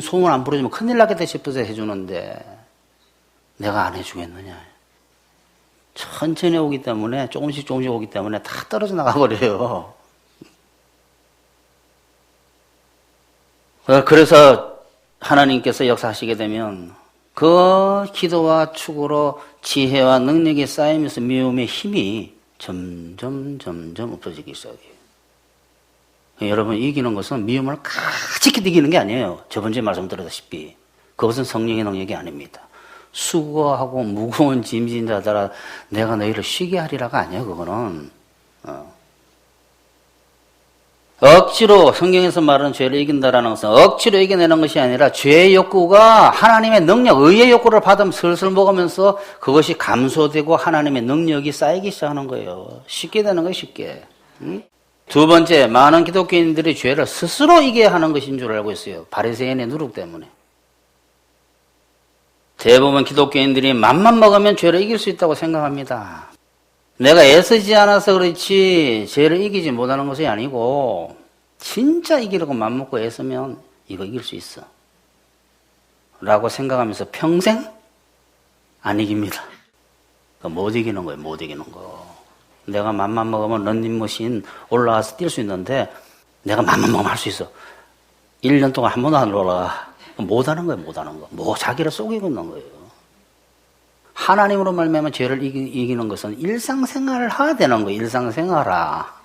소문 안 부르지면 큰일 나겠다 싶어서 해주는데 내가 안 해주겠느냐. 천천히 오기 때문에, 조금씩 오기 때문에 다 떨어져 나가버려요. 그래서 하나님께서 역사하시게 되면 그 기도와 축으로 지혜와 능력이 쌓이면서 미움의 힘이 점점 없어지기 시작해요. 여러분, 이기는 것은 미움을 가지게 이기는 게 아니에요. 저번주에 말씀드렸다시피 그것은 성령의 능력이 아닙니다. 수고하고 무거운 짐진 자들아 내가 너희를 쉬게 하리라가 아니에요. 그거는 억지로, 성경에서 말하는 죄를 이긴다라는 것은 억지로 이겨내는 것이 아니라 죄의 욕구가 하나님의 능력, 의의 욕구를 받으면 슬슬 먹으면서 그것이 감소되고 하나님의 능력이 쌓이기 시작하는 거예요. 쉽게 되는 거예요. 쉽게. 두 번째, 많은 기독교인들이 죄를 스스로 이겨야 하는 것인 줄 알고 있어요. 바리새인의 누룩 때문에. 대부분 기독교인들이 맘만 먹으면 죄를 이길 수 있다고 생각합니다. 내가 애쓰지 않아서 그렇지 죄를 이기지 못하는 것이 아니고 진짜 이기려고 맘먹고 애쓰면 이거 이길 수 있어 라고 생각하면서 평생 안 이깁니다. 못 이기는 거예요. 못 이기는 거. 내가 맘만 먹으면 런닝머신 올라가서 뛸 수 있는데 내가 맘만 먹으면 할 수 있어. 1년 동안 한 번도 안 올라가. 못하는 거예요. 못하는 거. 자기를 속이고 있는 거예요. 하나님으로 말미암아 죄를 이기는 것은 일상생활을 해야 되는 거예요. 일상생활아.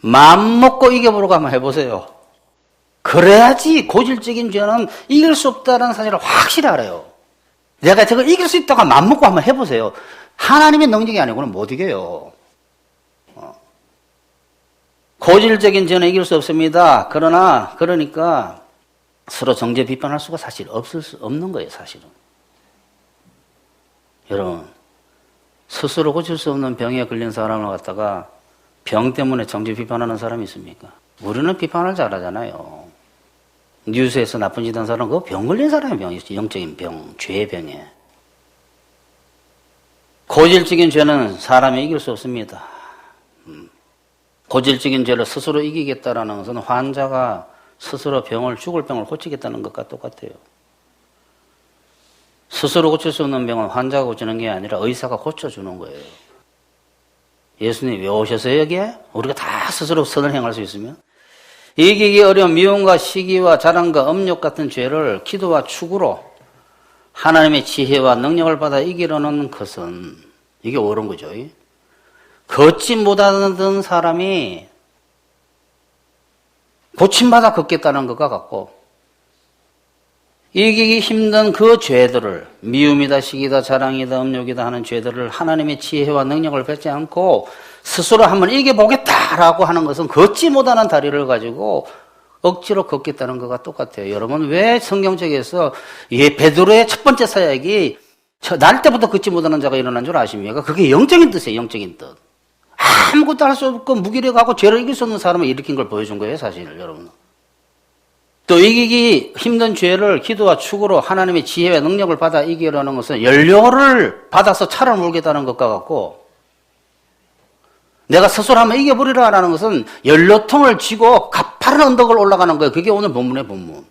마음 먹고 이겨보려고 한번 해보세요. 그래야지 고질적인 죄는 이길 수 없다는 사실을 확실히 알아요. 내가 저걸 이길 수 있다고 마음 먹고 한번 해보세요. 하나님의 능력이 아니고는 못 이겨요. 고질적인 죄는 이길 수 없습니다. 그러니까 서로 정죄 비판할 수가 사실 없는 거예요, 사실은. 여러분, 스스로 고칠 수 없는 병에 걸린 사람을 갖다가 병 때문에 정죄 비판하는 사람이 있습니까? 우리는 비판을 잘하잖아요. 뉴스에서 나쁜 짓 한 사람은 그거 병 걸린 사람의 병이지. 영적인 병, 죄의 병에. 고질적인 죄는 사람이 이길 수 없습니다. 고질적인 죄를 스스로 이기겠다라는 것은 환자가 스스로 죽을 병을 고치겠다는 것과 똑같아요. 스스로 고칠 수 없는 병은 환자가 고치는 게 아니라 의사가 고쳐주는 거예요. 예수님이 왜 오셨어요, 여기에? 우리가 다 스스로 선을 행할 수 있으면? 이기기 어려운 미움과 시기와 자랑과 음욕 같은 죄를 기도와 축으로 하나님의 지혜와 능력을 받아 이기려는 것은 이게 옳은 거죠. 걷지 못하던 사람이 고침받아 걷겠다는 것과 같고, 이기기 힘든 그 죄들을, 미움이다, 시기다, 자랑이다, 음욕이다 하는 죄들을 하나님의 지혜와 능력을 받지 않고 스스로 한번 이겨보겠다라고 하는 것은 걷지 못하는 다리를 가지고 억지로 걷겠다는 것과 똑같아요. 여러분, 왜 성경책에서 베드로의 첫 번째 사역이 날 때부터 걷지 못하는 자가 일어난 줄 아십니까? 그게 영적인 뜻이에요, 영적인 뜻. 아무것도 할 수 없고 무기력하고 죄를 이길 수 없는 사람을 일으킨 걸 보여준 거예요, 사실, 여러분. 또 이기기 힘든 죄를 기도와 축으로 하나님의 지혜와 능력을 받아 이기려는 것은 연료를 받아서 차를 몰겠다는 것과 같고, 내가 스스로 한번 이겨버리라라는 것은 연료통을 쥐고 가파른 언덕을 올라가는 거예요. 그게 오늘 본문의 본문.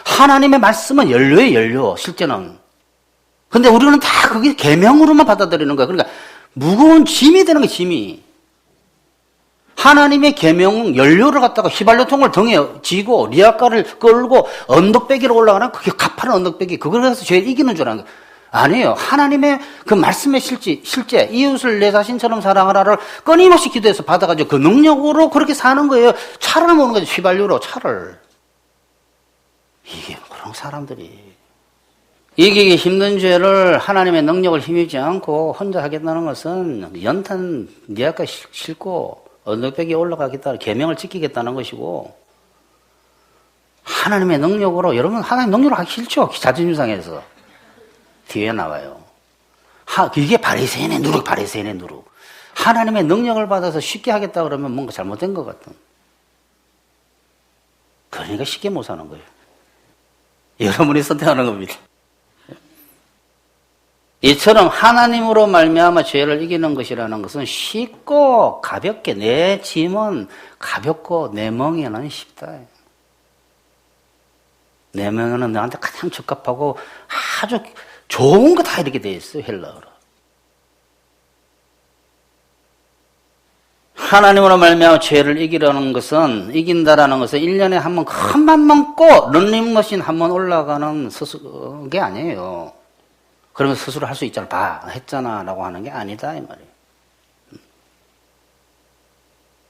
하나님의 말씀은 연료예요, 연료, 실제는. 근데 우리는 다 그게 계명으로만 받아들이는 거예요. 그러니까 무거운 짐이 되는 거예요, 짐이. 하나님의 계명은 연료를 갖다가 휘발유통을 등에 지고 리아카를 끌고 언덕배기로 올라가는 그게 가파른 언덕배기, 그걸 해서 죄를 이기는 줄 아는 거예요. 아니에요. 하나님의 그 말씀의 실제 이웃을 내 자신처럼 사랑하라를 끊임없이 기도해서 받아가지고 그 능력으로 그렇게 사는 거예요. 차를 모는 거죠. 휘발유로 차를. 이게 그런 사람들이. 이기기 힘든 죄를 하나님의 능력을 힘입지 않고 혼자 하겠다는 것은 연탄 리아카 싣고 언덕배기에 올라가겠다, 계명을 지키겠다는 것이고, 하나님의 능력으로, 여러분 하나님 능력으로 하기 싫죠? 자존심 상해서. 뒤에 나와요. 이게 바리새인의 누룩, 바리새인의 누룩. 하나님의 능력을 받아서 쉽게 하겠다 그러면 뭔가 잘못된 것 같은. 그러니까 쉽게 못 사는 거예요. 여러분이 선택하는 겁니다. 이처럼 하나님으로 말미암아 죄를 이기는 것이라는 것은 쉽고 가볍게, 내 짐은 가볍고 내 멍에는 쉽다. 내 멍에는 나한테 가장 적합하고 아주 좋은 거 다 이렇게 돼 있어요, 헬라어로. 하나님으로 말미암아 죄를 이기라는 이긴다라는 것은 1년에 한 번 큰 맘 먹고 런닝머신 한 번 올라가는 게 아니에요. 그러면 스스로 할 수 있잖아. 봐, 했잖아 라고 하는 게 아니다, 이 말이에요.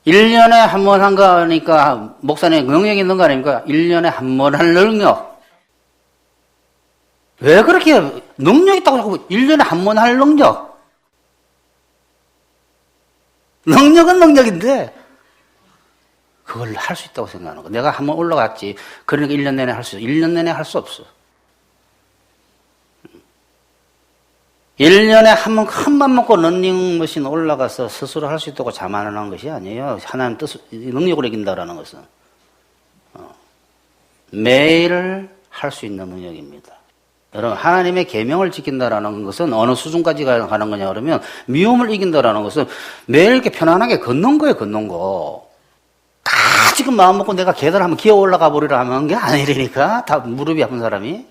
1년에 한 번 한 거니까 목사님 능력이 있는 거 아닙니까? 1년에 한 번 할 능력. 왜 그렇게 능력 있다고 자꾸 1년에 한 번 할 능력? 능력은 능력인데 그걸 할 수 있다고 생각하는 거. 내가 한 번 올라갔지. 그러니까 1년 내내 할 수 있어. 1년 내내 할 수 없어. 1년에 한 번 큰 맘 먹고 런닝머신 올라가서 스스로 할 수 있다고 자만하는 것이 아니에요. 하나님 뜻, 능력으로 이긴다라는 것은. 매일 할 수 있는 능력입니다. 여러분, 하나님의 계명을 지킨다라는 것은 어느 수준까지 가는 거냐 그러면 미움을 이긴다라는 것은 매일 이렇게 편안하게 걷는 거예요, 걷는 거. 다 지금 마음 먹고 내가 계단 한번 기어 올라가 버리라 하는 게 아니라니까. 다 무릎이 아픈 사람이.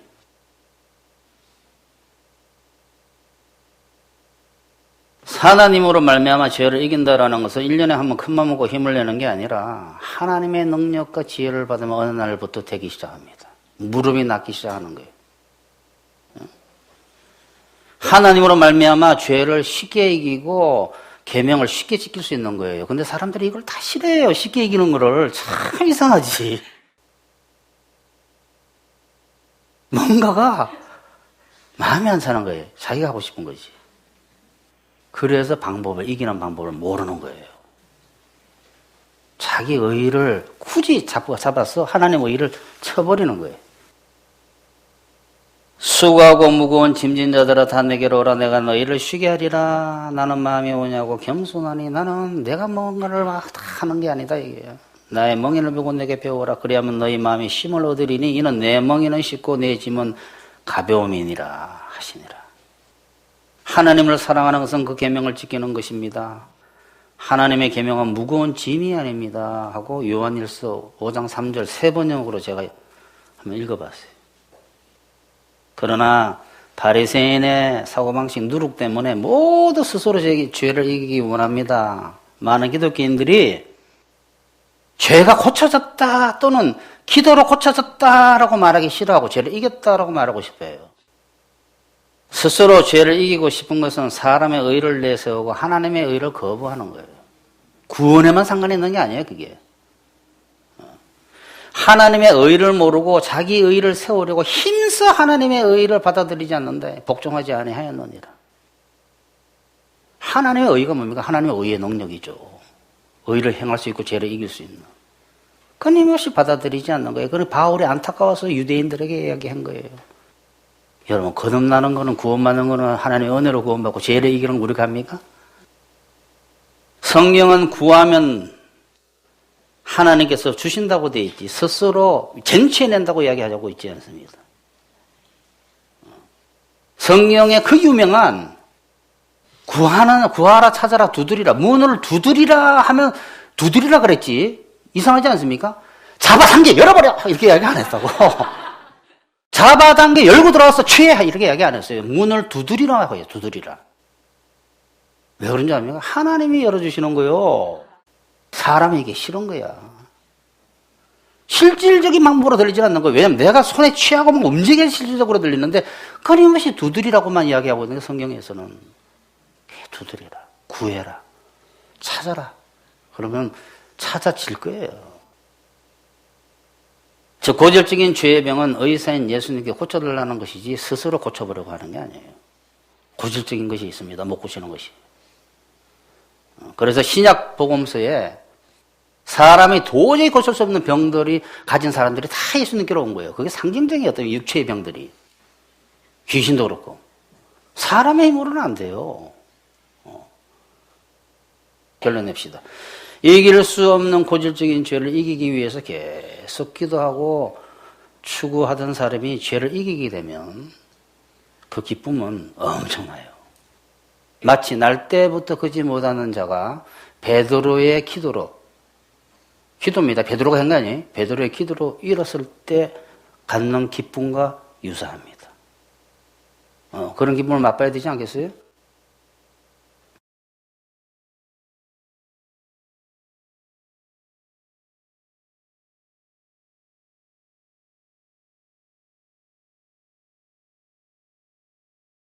하나님으로 말미암아 죄를 이긴다라는 것은 1년에 한 번 큰맘 먹고 힘을 내는 게 아니라 하나님의 능력과 지혜를 받으면 어느 날부터 되기 시작합니다. 무릎이 낫기 시작하는 거예요. 하나님으로 말미암아 죄를 쉽게 이기고 계명을 쉽게 지킬 수 있는 거예요. 근데 사람들이 이걸 다 싫어해요. 쉽게 이기는 거를. 참 이상하지. 뭔가가 마음에 안 사는 거예요. 자기가 하고 싶은 거지. 그래서 이기는 방법을 모르는 거예요. 자기 의의를 굳이 잡아서 하나님 의의를 쳐버리는 거예요. 수고하고 무거운 짐진 자들아 다 내게로 오라. 내가 너희를 쉬게 하리라. 나는 마음이 오냐고 겸손하니 나는 내가 뭔가를 막 다 하는 게 아니다 이게. 나의 멍에를 보고 내게 배우라. 그리하면 너희 마음이 쉼을 얻으리니 이는 내 멍에는 쉽고 내 짐은 가벼움이니라 하시니라. 하나님을 사랑하는 것은 그 계명을 지키는 것입니다. 하나님의 계명은 무거운 짐이 아닙니다 하고 요한일서 5장 3절 3번역으로 제가 한번 읽어봤어요. 그러나 바리새인의 사고방식 누룩 때문에 모두 스스로 죄를 이기기 원합니다. 많은 기독교인들이 죄가 고쳐졌다 또는 기도로 고쳐졌다라고 말하기 싫어하고 죄를 이겼다라고 말하고 싶어요. 스스로 죄를 이기고 싶은 것은 사람의 의를 내세우고 하나님의 의를 거부하는 거예요. 구원에만 상관이 있는 게 아니에요, 그게. 하나님의 의를 모르고 자기 의를 세우려고 힘써 하나님의 의를 받아들이지 않는데 복종하지 아니하였느니라. 하나님의 의가 뭡니까? 하나님의 의의 능력이죠. 의를 행할 수 있고 죄를 이길 수 있는. 끊임없이 받아들이지 않는 거예요. 그래서 바울이 안타까워서 유대인들에게 이야기한 거예요. 여러분, 거듭나는 거는 구원받는 거는 하나님의 은혜로 구원받고 죄를 이기는 건 우리가 합니까? 성령은 구하면 하나님께서 주신다고 되어 있지 스스로 쟁취해낸다고 이야기하자고 있지 않습니다. 성령의 그 유명한 구하라 찾아라 두드리라 문을 두드리라 하면 두드리라 그랬지 이상하지 않습니까? 잡아당겨 열어버려 이렇게 이야기 안 했다고. 잡아당겨 열고 들어와서 취해 이렇게 이야기 안 했어요. 문을 두드리라 하고요. 두드리라. 왜 그런지 압니까? 하나님이 열어주시는 거요. 사람에게 싫은 거야. 실질적인 방법으로 들리지 않는 거예요. 왜냐하면 내가 손에 취하고 막 움직여야 실질적으로 들리는데 끊임없이 두드리라고만 이야기하고 있는 게 성경에서는 두드리라, 구해라, 찾아라. 그러면 찾아질 거예요. 저 고질적인 죄의 병은 의사인 예수님께 고쳐달라는 것이지 스스로 고쳐보려고 하는 게 아니에요. 고질적인 것이 있습니다. 못 고치는 것이. 그래서 신약 복음서에 사람이 도저히 고칠 수 없는 병들이 가진 사람들이 다 예수님께로 온 거예요. 그게 상징적인 어떤 육체의 병들이. 귀신도 그렇고. 사람의 힘으로는 안 돼요. 결론 냅시다. 이길 수 없는 고질적인 죄를 이기기 위해서 계속 기도하고 추구하던 사람이 죄를 이기게 되면 그 기쁨은 엄청나요. 마치 날 때부터 걷지 못하는 자가 베드로의 기도입니다. 베드로가 한 거 아니에요? 베드로의 기도로 일었을 때 갖는 기쁨과 유사합니다. 그런 기쁨을 맛봐야 되지 않겠어요?